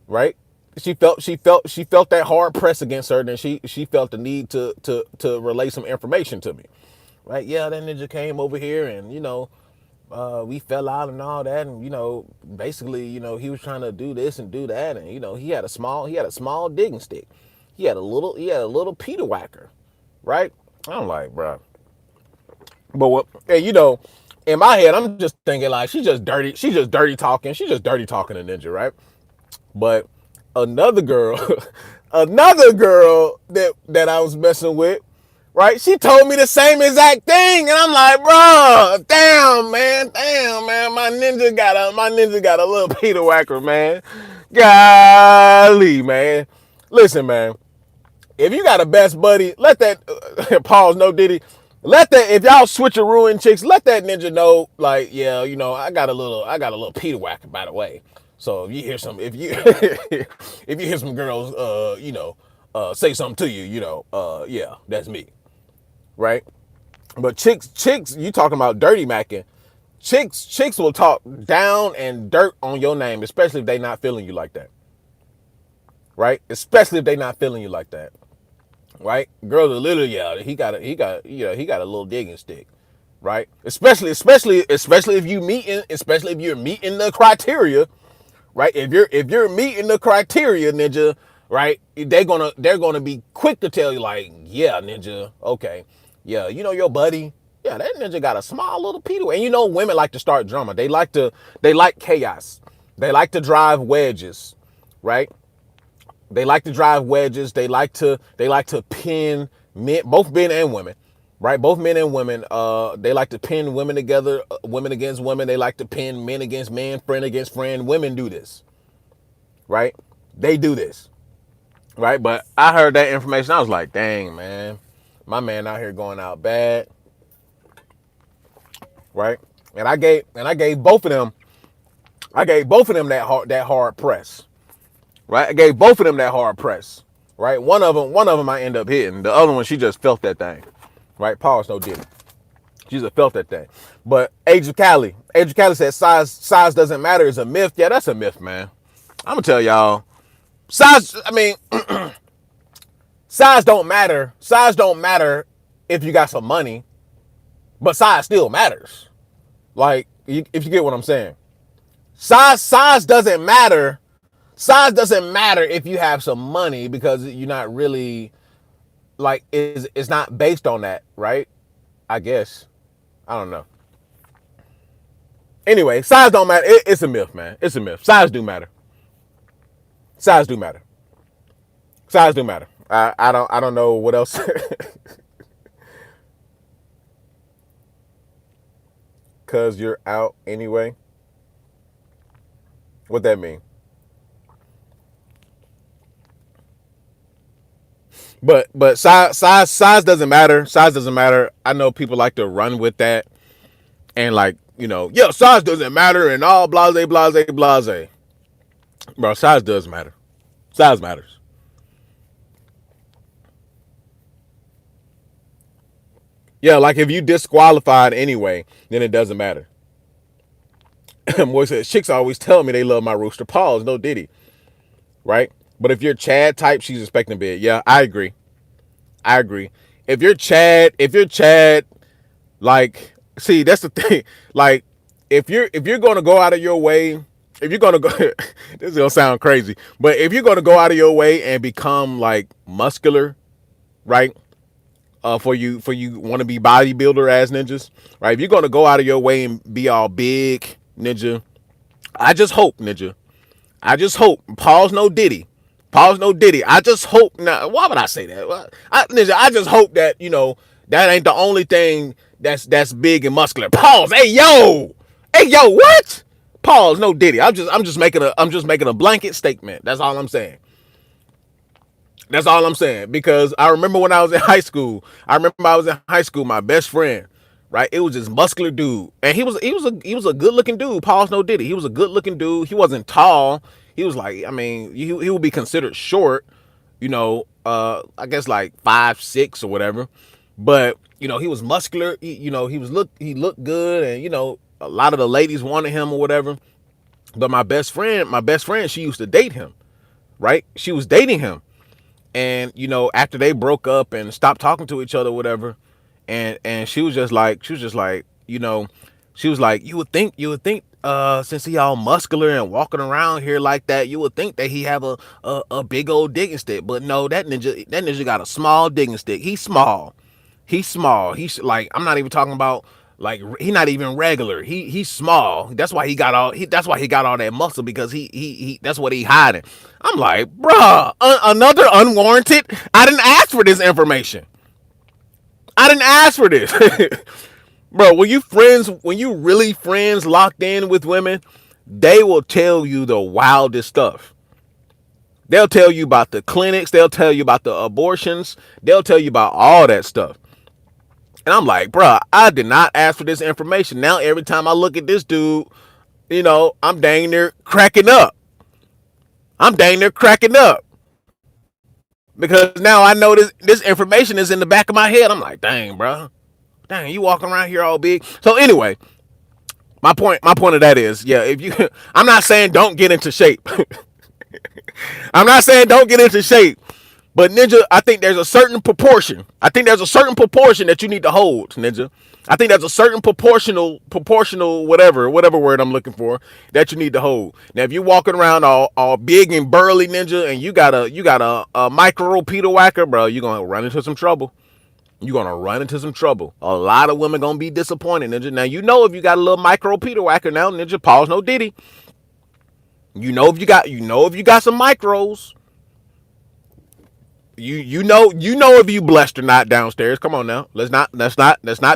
right? She felt that hard press against her, and she felt the need to relay some information to me, right? Yeah, that ninja came over here, and we fell out and all that, and basically, he was trying to do this and do that, and he had a small digging stick, he had a little Peter whacker, right? I'm like, bro, but what? And in my head, I'm just thinking like, she's just dirty talking, to Ninja, right? But another girl, another girl that I was messing with, right? She told me the same exact thing, and I'm like, bro, damn man, my ninja got a little Peter whacker, man. Golly, man. Listen, man. If you got a best buddy, let that pause, no Diddy. Let that, if y'all switcherooing chicks, let that ninja know, like, yeah, I got a little Peter whacker, by the way. So if you hear some girls, say something to you, yeah, that's me, right? But chicks, you talking about dirty macking? Chicks will talk down and dirt on your name, especially if they not feeling you like that, right? Especially if they not feeling you like that, right? Girls are literally, yeah, he got a little digging stick, right? Especially if you're meeting the criteria, right? If you're meeting the criteria, ninja, right? They're gonna be quick to tell you, like, yeah, ninja, okay, yeah, your buddy, yeah, that ninja got a small little pedo. And women like to start drama. They like chaos. They like to drive wedges, right? They like to drive wedges. They like to pin men, both men and women, right? Both men and women. They like to pin women together, women against women. They like to pin men against men, friend against friend. Women do this, right? They do this, right? But I heard that information. I was like, dang, man. My man out here going out bad, right? And I gave both of them. I gave both of them that hard press, right? I gave both of them that hard press, right? One of them I end up hitting. The other one, she just felt that thing, right? Pause, no didn't. She just felt that thing. But Age of Cali said size doesn't matter is a myth. Yeah, that's a myth, man. I'm gonna tell y'all, size. I mean, size don't matter. Size don't matter if you got some money, but size still matters. Like, if you get what I'm saying, size doesn't matter. Size doesn't matter if you have some money because you're not really like it's not based on that, right? I guess. I don't know. Anyway, size don't matter. It's a myth, man. It's a myth. Size do matter. Size do matter. Size do matter. I don't know what else. Cause you're out anyway. What that mean? But size doesn't matter. Size doesn't matter. I know people like to run with that and like, yeah, size doesn't matter and all blase blase blase. Bro, size does matter. Size matters. Yeah, like if you disqualified anyway, then it doesn't matter. Boy says chicks always tell me they love my rooster. Pause, no diddy, right? But if you're Chad type, she's expecting big. Yeah, I agree. I agree. If you're Chad, like, see, that's the thing. Like, if you're gonna go out of your way, if you're gonna go, this is gonna sound crazy, but if you're gonna go out of your way and become like muscular, right? For you want to be bodybuilder as ninjas, right? If you're gonna go out of your way and be all big, ninja, I just hope, ninja. I just hope. Pause, no diddy. Pause, no diddy. I just hope. Now, why would I say that? Ninja, I just hope that that ain't the only thing that's big and muscular. Pause. Hey yo, what? Pause, no diddy. I'm just making a blanket statement. That's all I'm saying. That's all I'm saying. Because I remember when I was in high school. My best friend, right? It was this muscular dude, and he was a good looking dude. Pause, no diddy. He was a good looking dude. He wasn't tall. He was like, I mean, he would be considered short. I guess like 5'6" or whatever. But he was muscular. He looked good, and a lot of the ladies wanted him or whatever. But my best friend, she used to date him, right? She was dating him. And after they broke up and stopped talking to each other, whatever, and she was like, you would think, since he all muscular and walking around here like that, you would think that he have a big old digging stick. But no, that ninja got a small digging stick. He's small. He's small. He's like, I'm not even talking about like, he not even regular. He's small. That's why he got all that muscle, because he that's what he hiding. I'm like, bruh, another unwarranted. I didn't ask for this information. I didn't ask for this. Bro, when you really friends locked in with women, they will tell you the wildest stuff. They'll tell you about the clinics, they'll tell you about the abortions, they'll tell you about all that stuff. And I'm like, bro, I did not ask for this information. Now every time I look at this dude, I'm dang near cracking up. I'm dang near cracking up. Because now I know this information is in the back of my head. I'm like, dang, bro. Dang, you walking around here all big. So anyway, my point of that is, yeah, if you I'm not saying don't get into shape. I'm not saying don't get into shape. But ninja, I think there's a certain proportion. I think there's a certain proportion that you need to hold, ninja. I think there's a certain proportional whatever word I'm looking for that you need to hold. Now, if you're walking around all big and burly, ninja, and you got a micro Peter whacker, bro, you're gonna run into some trouble. You're gonna run into some trouble. A lot of women gonna be disappointed, ninja. Now if you got a little micro Peter whacker now, ninja, pause, no diddy. If you got some micros. You know if you blessed or not downstairs. Come on now. Let's not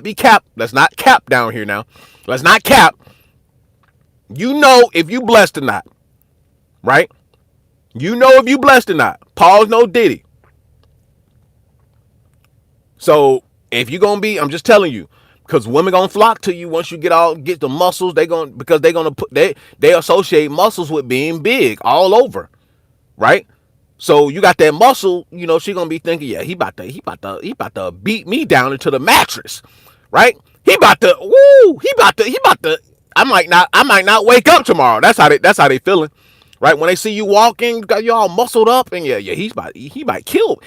be cap. Let's not cap down here now. Let's not cap. You know if you blessed or not. Right? You know if you blessed or not. Pause, no diddy. So if you're gonna be, I'm just telling you, because women gonna flock to you once you get the muscles. They gonna because they gonna put they associate muscles with being big all over, right? So you got that muscle, she gonna be thinking, yeah, he about to beat me down into the mattress, right? He about to. I might not wake up tomorrow. That's how they feeling, right? When they see you walking, got you all muscled up, and yeah, he might kill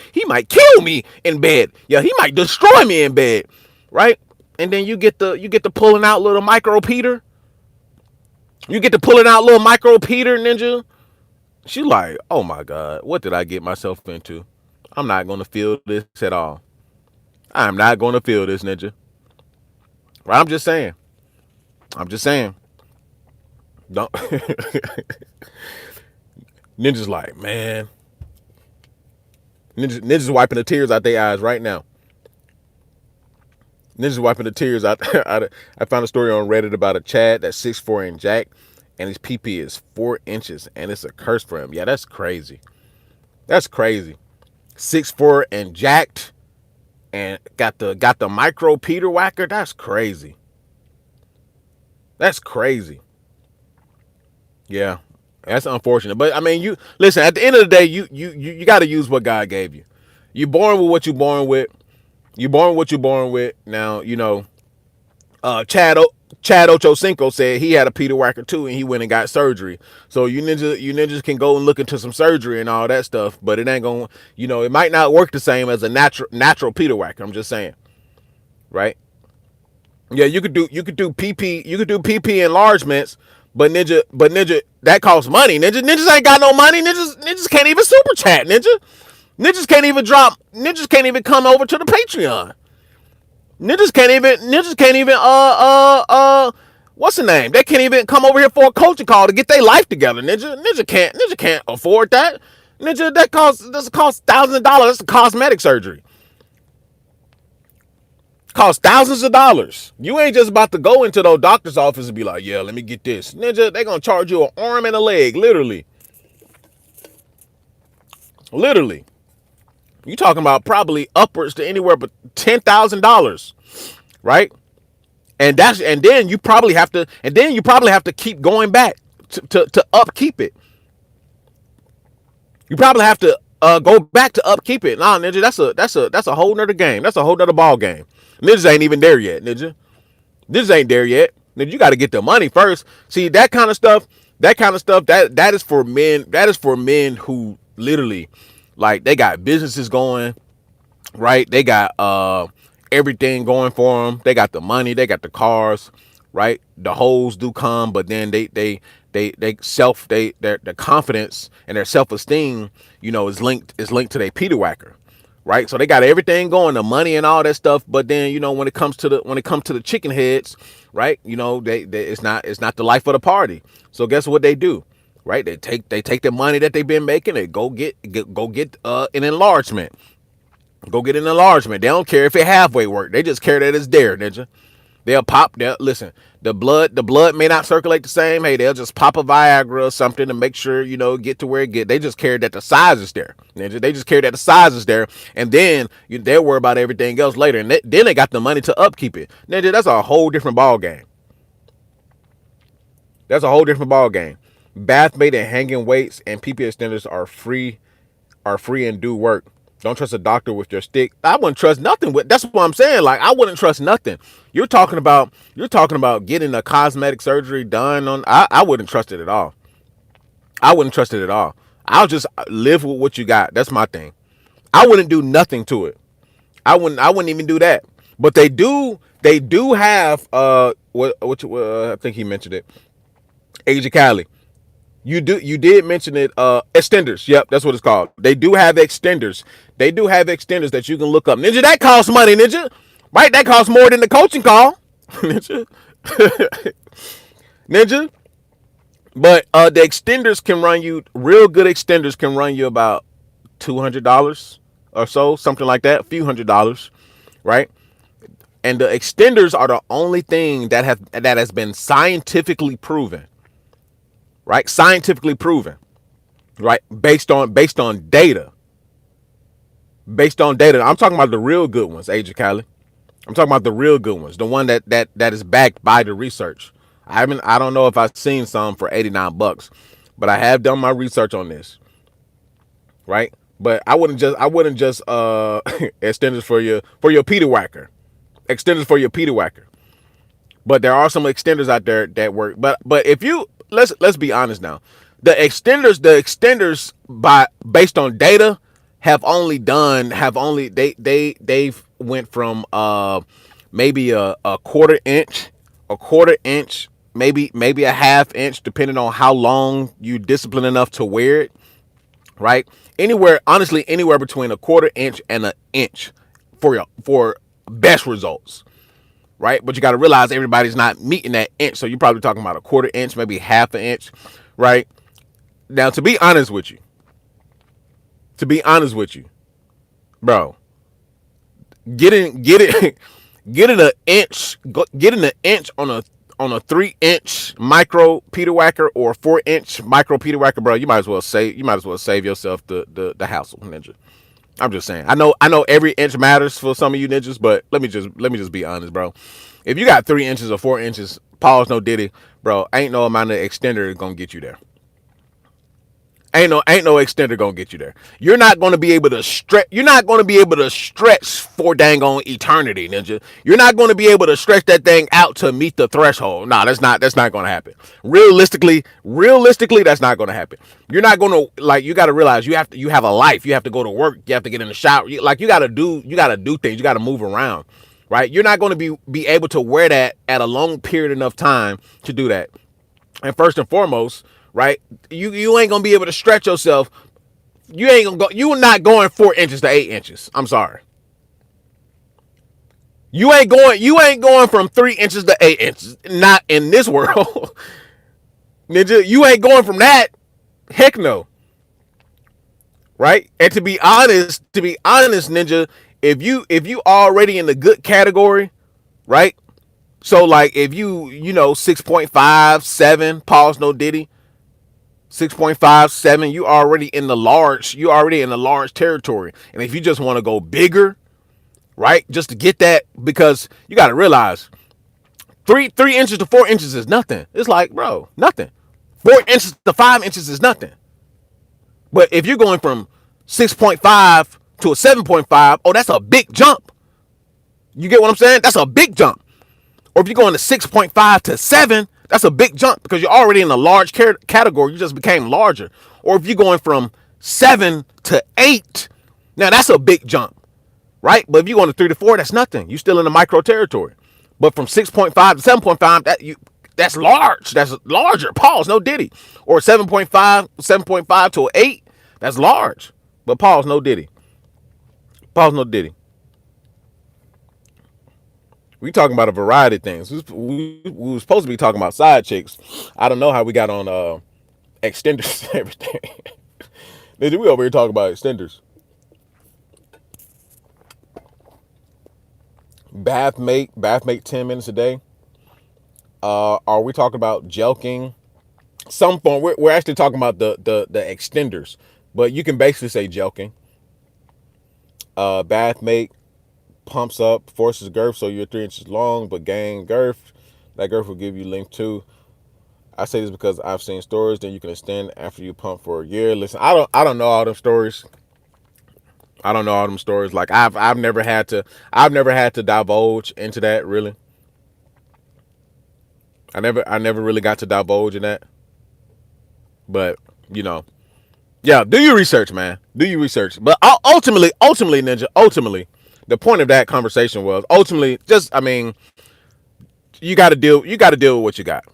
me in bed. Yeah, he might destroy me in bed, right? And then you get to pulling out little micro Peter. You get to pulling out little micro Peter Ninja. She like, oh my God, what did I get myself into? I'm not gonna feel this at all. I'm not gonna feel this, Ninja. Right? I'm just saying. I'm just saying. Don't Ninja's like, man. Ninja's wiping the tears out their eyes right now. Ninja's wiping the tears out. I found a story on Reddit about a Chad that's 6'4" and jack, and his PP is 4 inches, and it's a curse for him. Yeah, that's crazy. That's crazy. 6'4" and jacked, and got the micro Peter whacker. That's crazy. That's crazy. Yeah, that's unfortunate. But I mean, you listen. At the end of the day, you got to use what God gave you. You're born with what you're born with. You're born with what you're born with. Now Chad Chad Ochocinco said he had a Peter Whacker too, and he went and got surgery. So you ninjas can go and look into some surgery and all that stuff, but it ain't gonna, it might not work the same as a natural Peter Whacker. I'm just saying, right? Yeah, you could do PP enlargements, but ninja that costs money. Ninjas ain't got no money. Ninjas can't even super chat. Ninjas can't even come over to the Patreon. Ninjas can't even what's the name? They can't even come over here for a coaching call to get their life together. Ninja can't afford that. Ninja, that costs thousands of dollars. That's a cosmetic surgery. Costs thousands of dollars. You ain't just about to go into those doctor's office and be like, yeah, let me get this. Ninja, they gonna charge you an arm and a leg, literally. Literally. You talking about probably upwards to anywhere but $10,000, right? And then you probably have to keep going back to upkeep it. You probably have to go back to upkeep it. Nah, ninja, that's a whole nother game. That's a whole nother ball game. Ninjas ain't even there yet, ninja. This ain't there yet. Ninja, you got to get the money first. See, that kind of stuff. That is for men. That is for men who literally, like, they got businesses going, right? They got everything going for them. They got the money, they got the cars, right? The hoes do come, but then their confidence and their self-esteem, is linked to their Peter Whacker. Right, so they got everything going, the money and all that stuff. But then, when it comes to the chicken heads, right? It's not the life of the party. So guess what they do? Right, they take the money that they've been making and go get an enlargement. Go get an enlargement. They don't care if it halfway work. They just care that it's there, ninja. They'll pop. Listen. The blood may not circulate the same. Hey, they'll just pop a Viagra or something to make sure get to where it get. They just care that the size is there, ninja. They just care that the size is there, and then they'll worry about everything else later. And then they got the money to upkeep it, ninja. That's a whole different ball game. That's a whole different ball game. Bath made and hanging weights and PP extenders are free and do work. Don't trust a doctor with your stick. I wouldn't trust nothing with. That's what I'm saying. Like, I wouldn't trust nothing. You're talking about getting a cosmetic surgery done on. I wouldn't trust it at all. I wouldn't trust it at all. I'll just live with what you got. That's my thing. I wouldn't do nothing to it. I wouldn't even do that. But they do have I think he mentioned it. Age of Cali. You did mention it. Extenders. Yep, that's what it's called. They do have extenders. They do have extenders that you can look up. Ninja, that costs money, ninja. Right? That costs more than the coaching call. Ninja. Ninja. But the extenders can run you, real good extenders can run you about $200 or so, something like that, a few $100s, right? And the extenders are the only thing that has been scientifically proven, right? Scientifically proven, right? Based on data, based on data. I'm talking about the real good ones, Agent Cali. I'm talking about the real good ones, the one that is backed by the research. I don't know if I've seen some for $89, but I have done my research on this, right? But I wouldn't just extenders for your Peter Whacker. Extenders for your Peter Whacker. But there are some extenders out there that work. But if you let's be honest now. The extenders by based on data have only they've went from maybe a quarter inch, maybe a half inch, depending on how long you discipline enough to wear it, right? Anywhere between a quarter inch and an inch for best results, right? But you got to realize everybody's not meeting that inch, so you're probably talking about a quarter inch, maybe half an inch, right? Now, to be honest with you, bro, getting getting an inch, getting an inch on a 3 inch micro Peter Whacker or a 4 inch micro Peter Whacker, bro, you might as well save yourself the hassle, ninja. I'm just saying. I know every inch matters for some of you ninjas, but let me just be honest, bro. If you got 3 inches or 4 inches, pause no diddy, bro, ain't no amount of extender gonna get you there. Ain't no extender gonna get you there. You're not gonna be able to stretch. You're not gonna be able to stretch for dang on eternity, ninja. You're not gonna be able to stretch that thing out to meet the threshold. Nah, that's not gonna happen. Realistically, that's not gonna happen. You're not gonna like. You got to realize you have a life. You have to go to work. You have to get in the shower. You got to do things. You got to move around, right? You're not gonna be able to wear that at a long period enough time to do that. And first and foremost, right? You ain't gonna be able to stretch yourself. You ain't gonna go. You're not going 4 inches to 8 inches. I'm sorry. You ain't going from 3 inches to 8 inches. Not in this world, ninja. You ain't going from that. Heck no. Right? And to be honest, ninja, if you already in the good category, right? So like if you 6.5, 7, pause no diddy, 6.5, 7, you already in the large territory. And if you just want to go bigger, right? Just to get that, because you got to realize 3 inches to 4 inches is nothing. It's like, bro, nothing. 4 inches to 5 inches is nothing. But if you're going from 6.5 to a 7.5, oh, that's a big jump. You get what I'm saying? That's a big jump. Or if you're going to 6.5 to 7, that's a big jump because you're already in a large category. You just became larger. Or if you're going from 7 to 8, now that's a big jump, right? But if you're going to 3 to 4, that's nothing. You're still in the micro territory. But from 6.5 to 7.5, that's large. That's larger. Pause, no diddy. Or 7.5 to an 8, that's large. But pause, no diddy. Pause, no diddy. We talking about a variety of things. We were supposed to be talking about side chicks. I don't know how we got on extenders and everything. Nigga, we over here talking about extenders. Bath make 10 minutes a day. Are we talking about jelking? Some form. We're actually talking about the extenders, but you can basically say jelking. Bath make pumps up, forces girth, so you're 3 inches long, but gain girth. That girth will give you length too. I say this because I've seen stories. Then you can extend after you pump for a year. Listen, I don't know all them stories. I don't know all them stories. Like I've never had to divulge into that really. I never really got to divulge in that. But you know, yeah, do your research, man. Do your research. But ultimately, ninja, ultimately, the point of that conversation was ultimately just, I mean, you got to deal with what you got.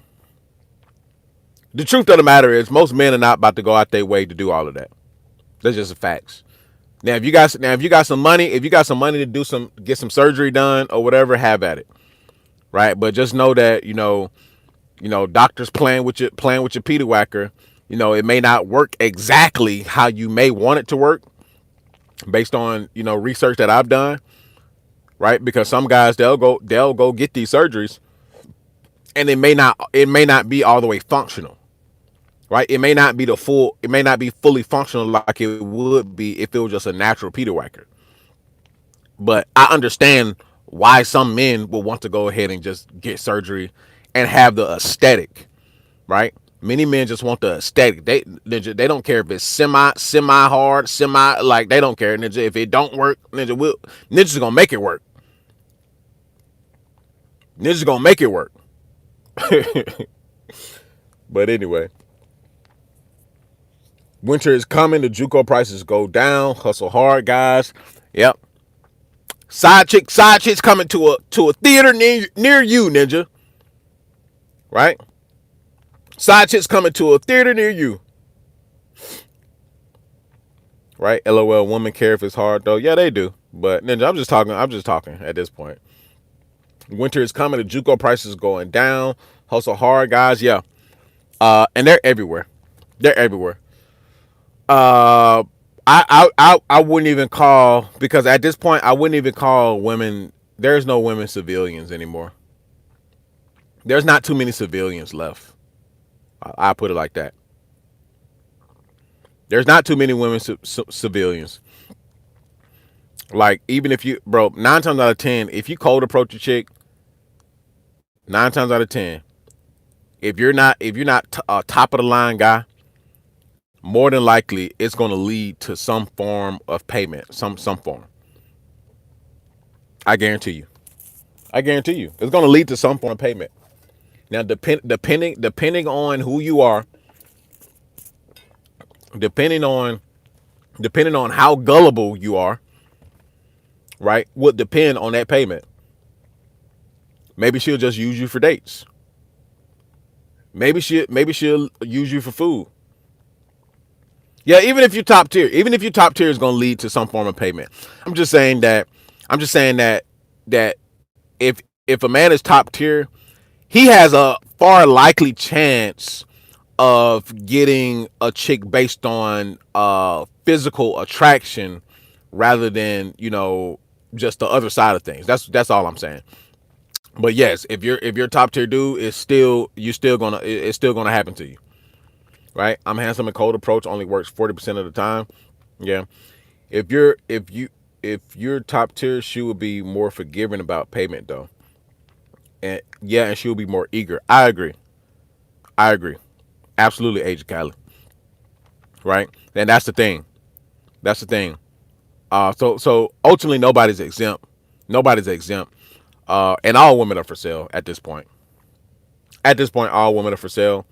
The truth of the matter is most men are not about to go out their way to do all of that. That's just the facts. Now, if you got some money, to get some surgery done or whatever, have at it. Right? But just know that, doctors playing with your Peter Whacker, it may not work exactly how you may want it to work based on, research that I've done, right? Because some guys they'll go get these surgeries and it may not be all the way functional, right? It may not be fully functional like it would be if it was just a natural Peter Whacker. But I understand why some men will want to go ahead and just get surgery and have the aesthetic, right? Many men just want the aesthetic. They don't care if it's semi hard, semi like they don't care. Ninja, if it don't work, ninja's gonna make it work. Ninja's gonna make it work. But anyway, winter is coming. The JUCO prices go down. Hustle hard, guys. Yep. Side chicks coming to a theater near you, ninja. Right? Side chicks coming to a theater near you. Right? LOL. Women care if it's hard though. Yeah, they do. But ninja, I'm just talking. I'm just talking at this point. Winter is coming. The JUCO prices going down. Hustle hard, guys. Yeah. And they're everywhere. They're everywhere. Uh, I wouldn't even call, because at this point I wouldn't even call women. There's no women civilians anymore. There's not too many civilians left. I put it like that. There's not too many women civilians. Like, even if you, bro, 9 times out of 10, if you cold approach a chick, 9 times out of 10, if you're not a top of the line guy, more than likely it's going to lead to some form of payment, some form. I guarantee you. I guarantee you, it's going to lead to some form of payment. Now, depending on who you are, depending on how gullible you are, right, would depend on that payment. Maybe she'll just use you for dates. Maybe she'll use you for food. Yeah, even if you top tier is going to lead to some form of payment. I'm just saying that. I'm just saying that if a man is top tier, he has a far likely chance of getting a chick based on physical attraction rather than, just the other side of things. That's all I'm saying. But yes, if you're top tier dude, it's still gonna happen to you, right? I'm handsome and cold approach only works 40% of the time. Yeah, if you're top tier, she will be more forgiving about payment though, and yeah, and she'll be more eager. I agree. I agree. Absolutely, Agent Cali. Right, and that's the thing. That's the thing. So ultimately, nobody's exempt. Nobody's exempt. And all women are for sale at this point. At this point, all women are for sale.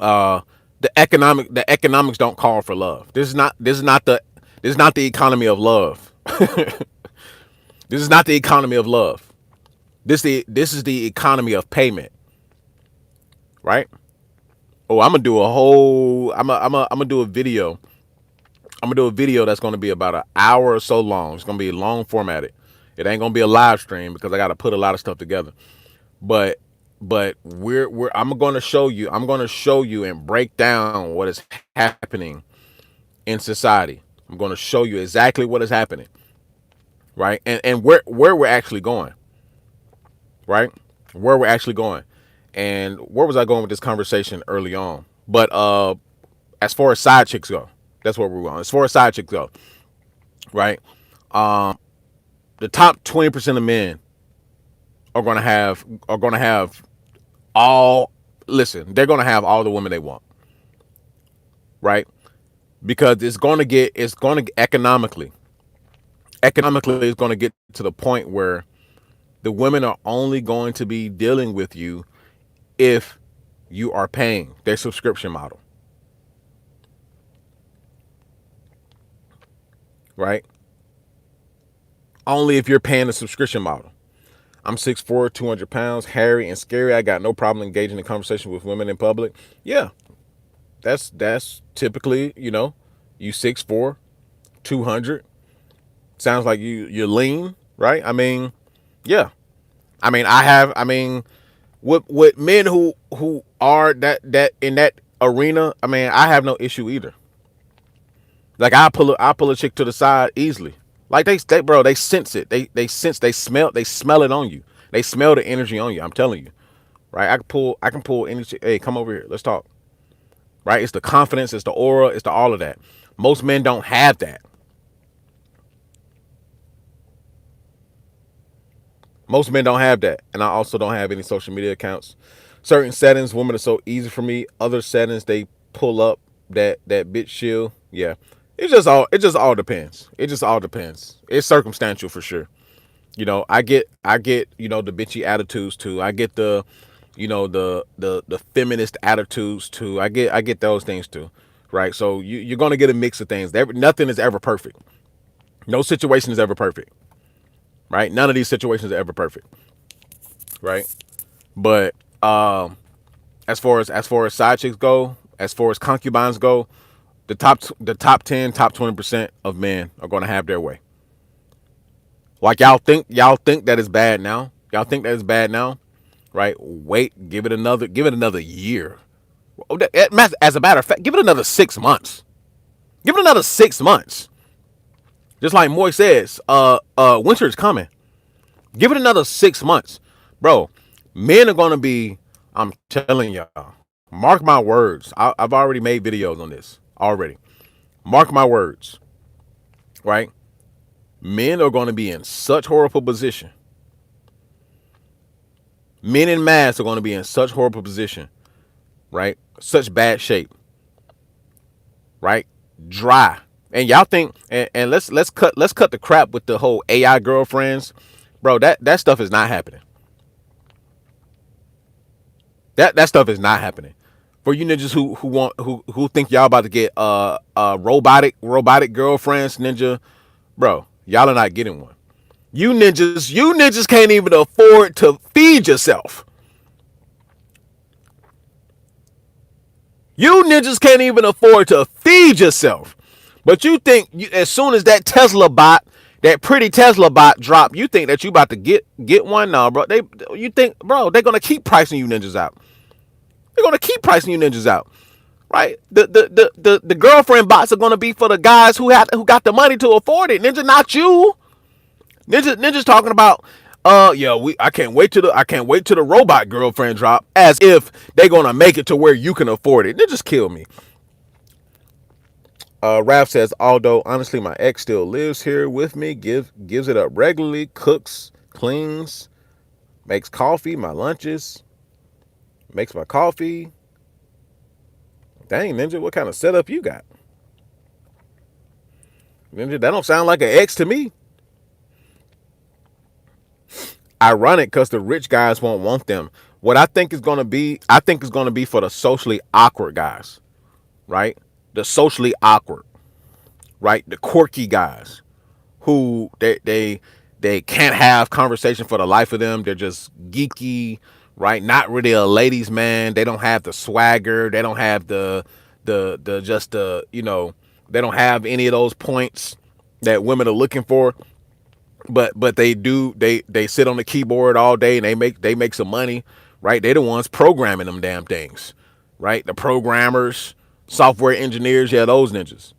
Uh, the economics don't call for love. This is not the economy of love. This is not the economy of love. This is the economy of payment, right? Oh, I'm gonna do a whole. I'm gonna do a video. I'm gonna do a video that's gonna be about an hour or so long. It's gonna be long formatted. It ain't gonna be a live stream because I got to put a lot of stuff together. But we're I'm gonna show you. I'm gonna show you and break down what is happening in society. I'm gonna show you exactly what is happening, right? And where we're actually going, right? Where we're actually going, and where was I going with this conversation early on? But as far as side chicks go, that's where we're going. As far as side chicks go, right? The top 20% of men are gonna have all. Listen, they're gonna have all the women they want, right? Because it's gonna economically it's gonna get to the point where the women are only going to be dealing with you if you are paying their subscription model, right? Only if you're paying the subscription model. I'm 6'4", 200 pounds, hairy and scary. I got no problem engaging in conversation with women in public. Yeah, that's typically, you 6'4", 200. Sounds like you're lean, right? I mean, yeah. I mean, with men who are that in that arena, I mean, I have no issue either. Like, I pull a chick to the side easily. Like, they sense it. They smell it on you. They smell the energy on you. I'm telling you, right? I can pull any chick. Hey, come over here. Let's talk. Right? It's the confidence. It's the aura. It's the all of that. Most men don't have that. Most men don't have that, and I also don't have any social media accounts. Certain settings, women are so easy for me. Other settings, they pull up that bitch shield. Yeah, it just all depends. It just all depends. It's circumstantial for sure. I get the bitchy attitudes too. I get the feminist attitudes too. I get those things too, right? So you're gonna get a mix of things. Nothing is ever perfect. No situation is ever perfect, right? None of these situations are ever perfect, right? But as far as side chicks go, as far as concubines go, the top 10, top 20% of men are gonna have their way. Like y'all think that is bad now. Y'all think that is bad now, right? Wait, give it another year. As a matter of fact, give it another 6 months. Give it another 6 months. Just like Moy says, winter is coming. Give it another 6 months, bro. Men are gonna be. I'm telling y'all. Mark my words. I've already made videos on this already. Mark my words. Right? Men are gonna be in such horrible position. Men in mass are gonna be in such horrible position. Right? Such bad shape. Right? Dry. And y'all think and let's cut the crap with the whole AI girlfriends. Bro, that stuff is not happening. That stuff is not happening. For you ninjas who think y'all about to get robotic girlfriends, ninja, bro, y'all are not getting one. You ninjas can't even afford to feed yourself. You ninjas can't even afford to feed yourself. But you think as soon as that Tesla bot, that pretty Tesla bot drop, you think that you about to get one? No, bro. You think, bro, they're gonna keep pricing you ninjas out. They're gonna keep pricing you ninjas out, right? The girlfriend bots are gonna be for the guys who got the money to afford it. Ninja, not you. Ninja's talking about, yeah, I can't wait till the robot girlfriend drop, as if they're gonna make it to where you can afford it. Ninjas kill me. Raph says, although honestly my ex still lives here with me, gives it up regularly, cooks, cleans, makes coffee, my lunches, makes my coffee. Dang, Ninja, what kind of setup you got? Ninja, that don't sound like an ex to me. Ironic because the rich guys won't want them. What I think is gonna be for the socially awkward guys, right? The socially awkward, right? The quirky guys who they can't have conversation for the life of them. They're just geeky, right? Not really a ladies' man. They don't have the swagger. They don't have the just the they don't have any of those points that women are looking for. But they sit on the keyboard all day and they make some money, right? They the ones programming them damn things, right? The programmers, software engineers, yeah, those ninjas,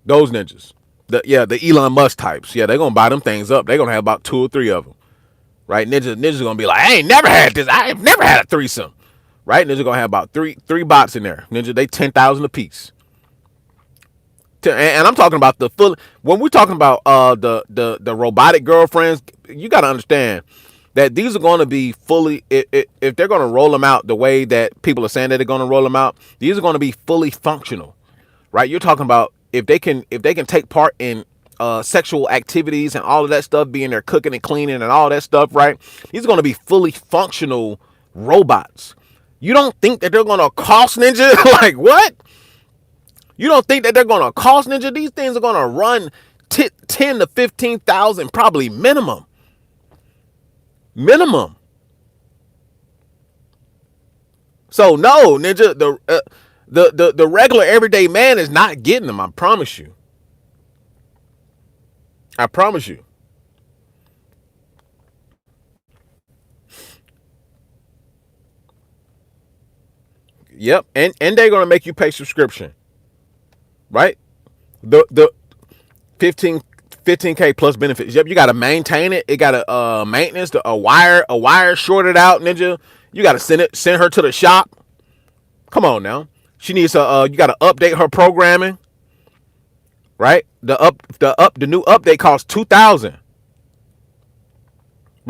the Elon Musk types, yeah, they're gonna buy them things up. They're gonna have about two or three of them, right? Ninjas gonna be like, I ain't never had this. I have never had a threesome, right? Ninja gonna have about three bots in there. Ninja, they 10,000 a piece. And I'm talking about the full. When we're talking about the robotic girlfriends, you got to understand that these are going to be fully. If they're going to roll them out the way that people are saying that they're going to roll them out, these are going to be fully functional, right? You're talking about if they can take part in sexual activities and all of that stuff, being there cooking and cleaning and all that stuff, right? These are going to be fully functional robots. You don't think that they're going to cost Ninja? Like what? You don't think that they're gonna cost Ninja? These things are gonna run 10 to 15,000 probably minimum. Minimum. So no, Ninja, the regular everyday man is not getting them. I promise you. I promise you. Yep, and they're gonna make you pay subscription, right? The 15 15K plus benefits. Yep, you got to maintain it. It got a maintenance, a wire shorted out, Ninja. You got to send her to the shop. Come on now. She needs you got to update her programming, right? The new update costs 2,000.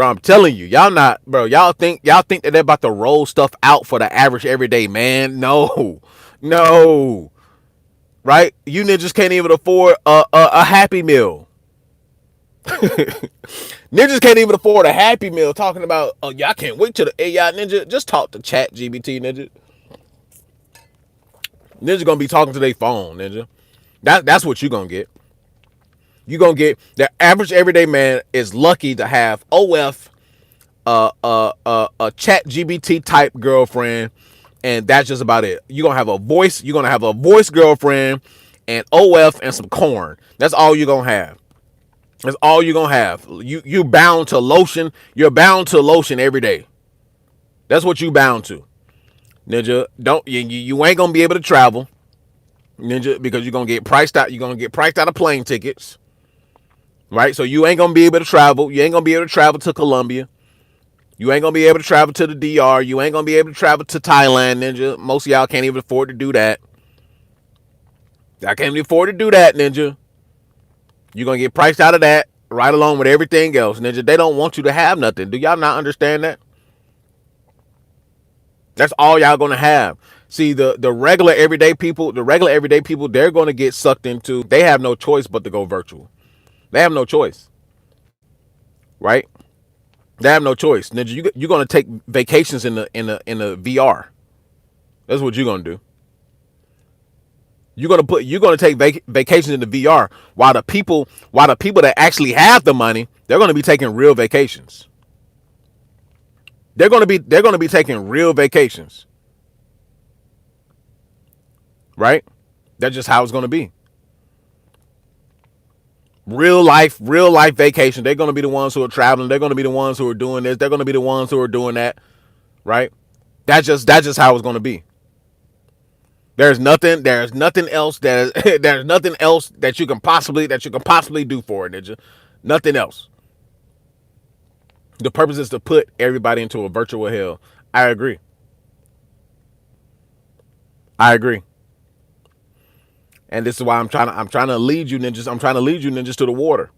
Bro, I'm telling you, y'all not, bro. Y'all think that they're about to roll stuff out for the average everyday man? No, no. Right? You ninjas can't even afford a Happy Meal. Ninjas can't even afford a Happy Meal. Talking about, oh yeah, I can't wait till the AI ninja. Just talk to Chat GBT ninja. Ninja gonna be talking to their phone, ninja. That's what you gonna get. You gonna get the average everyday man is lucky to have OF a Chat GBT type girlfriend, and that's just about it. You're gonna have a voice. You're gonna have a voice girlfriend, and OF and some corn. That's all you're gonna have. That's all you're gonna have. You bound to lotion. You're bound to lotion every day. That's what you bound to, ninja. Don't you ain't gonna be able to travel, ninja, because you're gonna get priced out. You're gonna get priced out of plane tickets, right? So you ain't gonna be able to travel. You ain't gonna be able to travel to Colombia. You ain't gonna be able to travel to the DR. You ain't gonna be able to travel to Thailand, ninja. Most of y'all can't even afford to do that. I can't even afford to do that, ninja. You're gonna get priced out of that right along with everything else, ninja. They don't want you to have nothing. Do y'all not understand that? That's all y'all gonna have. See, the regular everyday people, they're gonna get sucked into. They have no choice but to go virtual. They have no choice, right? They have no choice, ninja. You're gonna take vacations in the VR. That's what you're gonna do. You're gonna take vacations in the VR while the people that actually have the money, they're gonna be taking real vacations. They're gonna be taking real vacations, right? That's just how it's gonna be. Real life vacation. They're gonna be the ones who are traveling. They're gonna be the ones who are doing this. They're gonna be the ones who are doing that, right? That's just how it's gonna be. There's nothing else there's nothing else that you can possibly do for it, ninja. Nothing else. The purpose is to put everybody into a virtual hell. I agree. I agree. And this is why I'm trying to lead you ninjas. I'm trying to lead you ninjas to the water.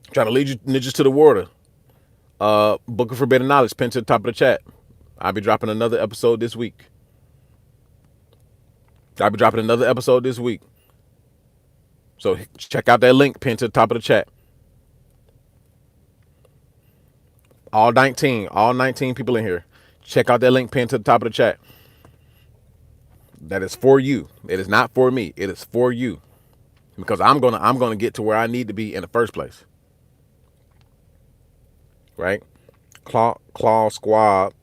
I'm trying to lead you ninjas to the water. Book of Forbidden Knowledge, pinned to the top of the chat. I'll be dropping another episode this week. So check out that link pinned to the top of the chat. All 19 people in here. Check out that link pinned to the top of the chat. That is for you. It is not for me. It is for you. Because I'm gonna get to where I need to be in the first place. Right? Claw Squad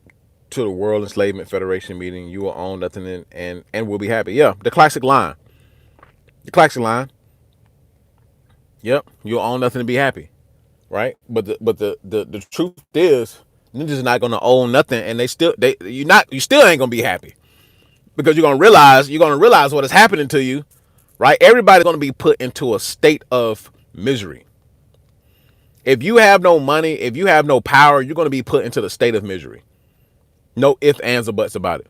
to the World Enslavement Federation meeting. You will own nothing and we'll be happy. Yeah, the classic line. The classic line. Yep, you'll own nothing and be happy. Right? But the truth is, ninjas not gonna own nothing, and you still ain't gonna be happy because you're gonna realize what is happening to you. Right? Everybody's gonna be put into a state of misery. If you have no money, if you have no power, you're gonna be put into the state of misery. No ifs, ands, or buts about it.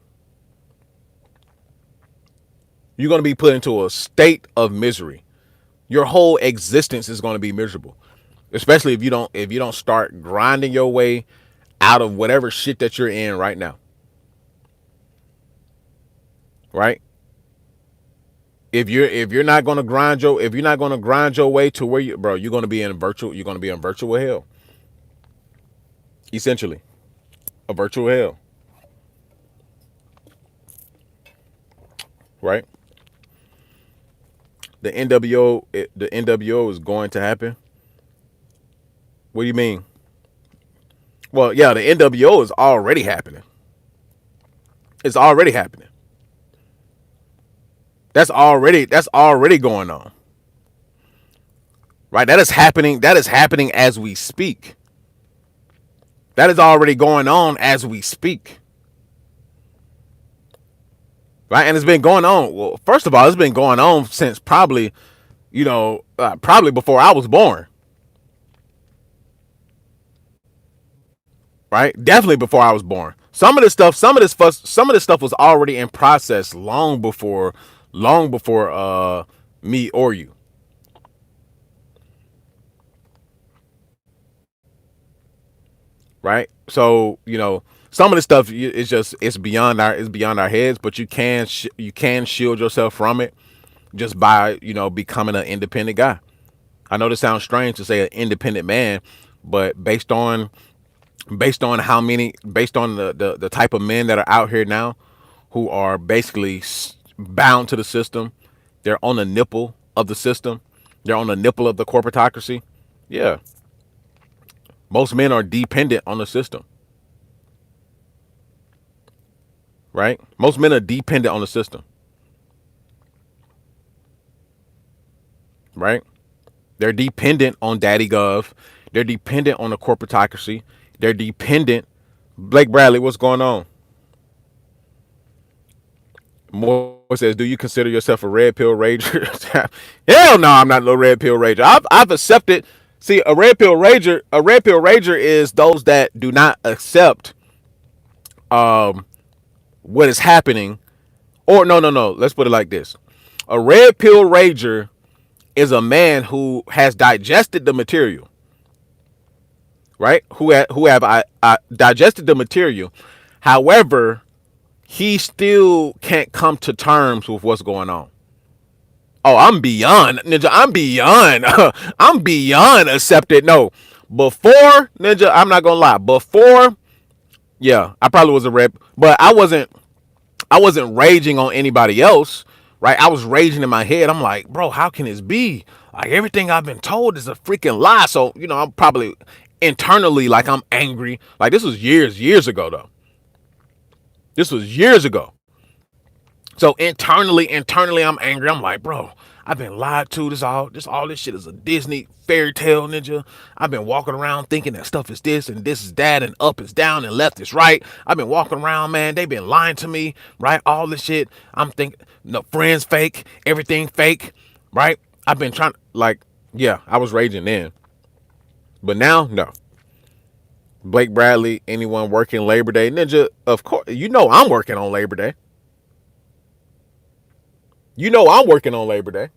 You're gonna be put into a state of misery. Your whole existence is gonna be miserable. Especially if you don't start grinding your way out of whatever shit that you're in right now. Right? If you're not gonna grind your way to where you're gonna be in virtual hell. Essentially. A virtual hell. Right? The NWO is going to happen. What do you mean? Well, yeah, the NWO is already happening. It's already happening. That's already going on. Right? That is happening as we speak. That is already going on as we speak. Right? And it's been going on. Well, first of all, it's been going on since probably before I was born. Right? Definitely before I was born. Some of this stuff was already in process long before me or you. right? So some of the stuff is just it's beyond our heads, but you can shield yourself from it just by becoming an independent guy. I know this sounds strange to say an independent man, but based on the type of men that are out here now who are basically bound to the system, they're on the nipple of the system, they're on the nipple of the corporatocracy. Yeah, most men are dependent on the system, right? Most men are dependent on the system, right? They're dependent on Daddy Gov. They're dependent on the corporatocracy. They're dependent. Blake Bradley, what's going on? Moore says, "Do you consider yourself a red pill rager?" Hell no, I'm not no red pill rager. I've accepted. See, a red pill rager is those that do not accept what is happening. Or no. Let's put it like this: a red pill rager is a man who has digested the material, right? Who have digested the material. However, he still can't come to terms with what's going on. Oh, I'm beyond Ninja. I'm beyond. I'm beyond accepted. No, before Ninja, I'm not gonna lie. Before, yeah, I probably was a rep, but I wasn't. I wasn't raging on anybody else, right? I was raging in my head. I'm like, bro, how can this be? Like everything I've been told is a freaking lie. So I'm probably internally like I'm angry. Like this was years ago though. This was years ago. So internally, I'm angry. I'm like, bro, I've been lied to. All this shit is a Disney fairy tale, Ninja. I've been walking around thinking that stuff is this and this is that and up is down and left is right. I've been walking around, man. They've been lying to me, right? All this shit. I'm thinking, no, friends fake, everything fake, right? I've been trying, like, yeah, I was raging then, but now, no. Blake Bradley, anyone working Labor Day, Ninja? Of course, I'm working on Labor Day. I'm working on Labor Day.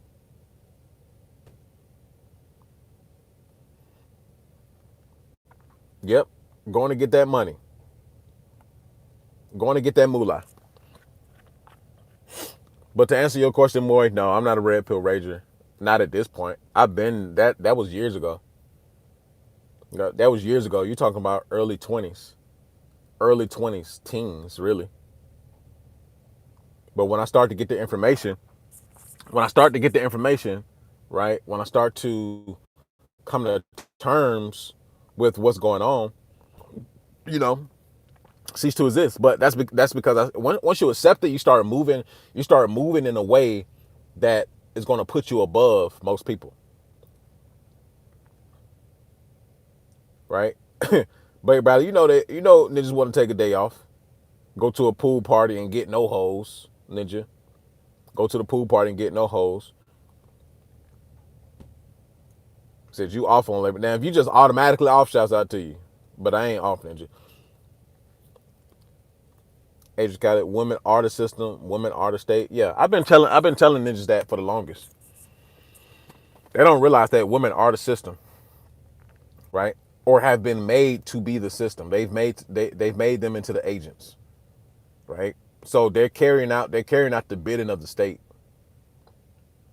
Yep. Going to get that money. Going to get that moolah. But to answer your question, Moy, no, I'm not a red pill rager. Not at this point. I've been that was years ago. That was years ago. You're talking about early 20s. Early 20s, teens, really. But when I start to get the information, right? When I start to come to terms with what's going on, you know, cease to exist. But that's because once you accept it, you start moving. You start moving in a way that is going to put you above most people, right? But Bradley, niggas want to take a day off, go to a pool party and get no hoes, ninja. Go to the pool party and get no hoes. Said you off on Labor. Now if you just automatically off, shouts out to you. But I ain't off, ninja. Age got it. Women are the system. Women are the state. Yeah, I've been telling ninjas that for the longest. They don't realize that women are the system, right? Or have been made to be the system. They've made them into the agents, right? So they're carrying out the bidding of the state,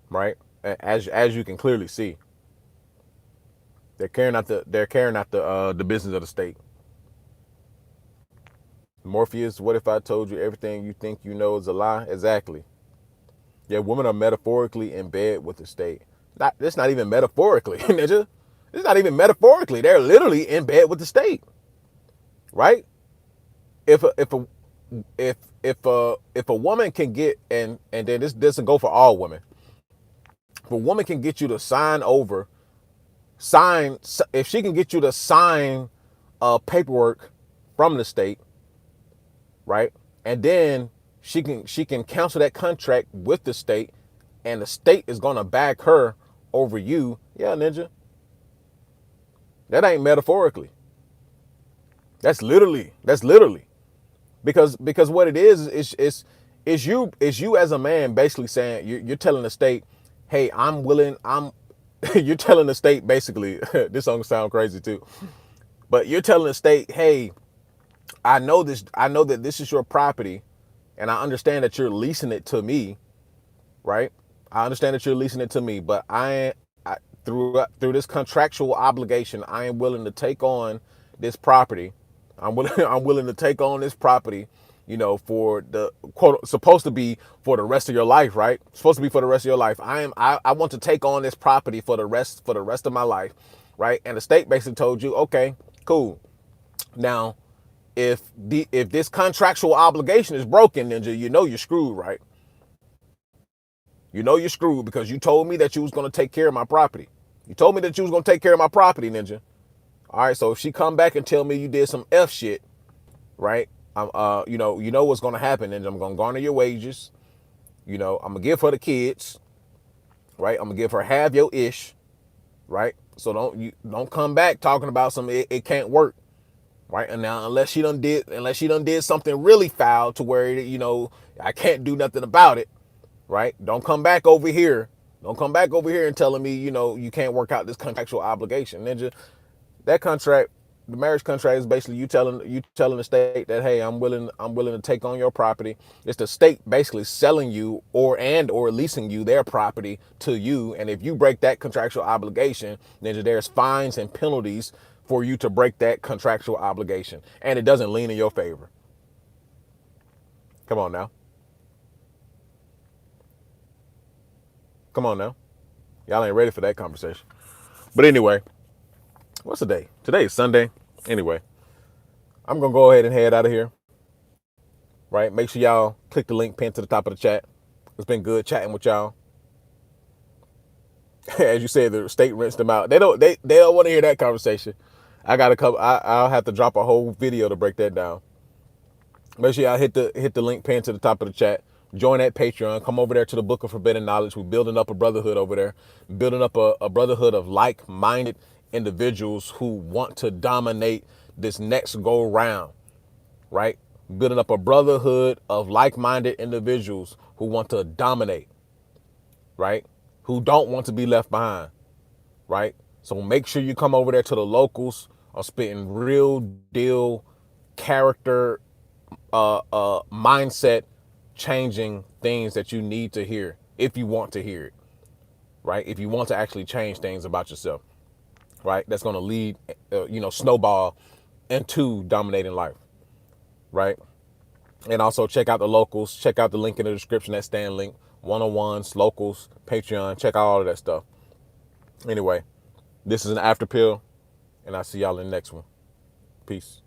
right? As you can clearly see, they're carrying out the business of the state. Morpheus, what if I told you everything you think you know is a lie? Exactly. Yeah, women are metaphorically in bed with the state. It's not even metaphorically, ninja. It's not even metaphorically. They're literally in bed with the state, right? If a if a if a woman can get and then this doesn't go for all women. If a woman can get you to sign if she can get you to sign paperwork from the state, right? And then she can cancel that contract with the state, and the state is gonna back her over you. Yeah, ninja. That ain't metaphorically. That's literally because what it is you as a man basically saying you're telling the state, hey, I'm willing. I'm you're telling the state basically. This song sound crazy too. But you're telling the state, hey, I know that this is your property, and I understand that you're leasing it to me, right? I understand that you're leasing it to me, but through this contractual obligation, I am willing to take on this property. I'm willing to take on this property, for the quote supposed to be for the rest of your life, right? Supposed to be for the rest of your life. I want to take on this property for the rest of my life, right? And the state basically told you, okay, cool. Now, if this contractual obligation is broken, Ninja, you know you're screwed, right? You know you're screwed because you told me that you was gonna take care of my property. You told me that you was gonna take care of my property, Ninja. All right, so if she come back and tell me you did some F shit, right? You know what's gonna happen, Ninja. I'm gonna garner your wages. I'm gonna give her the kids, right? I'm gonna give her half your ish, right? So don't come back talking about some it can't work, right? And now unless she done did something really foul to where I can't do nothing about it, right? Don't come back over here. Don't come back over here and telling me, you can't work out this contractual obligation. Ninja, that contract, the marriage contract is basically you telling the state that, hey, I'm willing to take on your property. It's the state basically selling you or leasing you their property to you. And if you break that contractual obligation, Ninja, there's fines and penalties for you to break that contractual obligation. And it doesn't lean in your favor. Come on now. Come on now. Y'all ain't ready for that conversation. But anyway, what's the day? Today is Sunday. Anyway, I'm gonna go ahead and head out of here. Right? Make sure y'all click the link pinned to the top of the chat. It's been good chatting with y'all. As you said, the state rinsed them out. They don't want to hear that conversation. I got a couple. I'll have to drop a whole video to break that down. Make sure y'all hit the link pinned to the top of the chat. Join that Patreon. Come over there to the Book of Forbidden Knowledge. We're building up a brotherhood over there. Building up a brotherhood of like-minded individuals who want to dominate this next go round. Right? Building up a brotherhood of like-minded individuals who want to dominate. Right? Who don't want to be left behind. Right? So make sure you come over there to the locals. I'm spitting real deal character mindset changing things that you need to hear if you want to hear it, right? If you want to actually change things about yourself, right? That's going to lead, snowball into dominating life, right? And also check out the locals. Check out the link in the description, that stand link, one-on-ones, locals, Patreon. Check out all of that stuff. Anyway, this is an after pill, and I'll see y'all in the next one. Peace.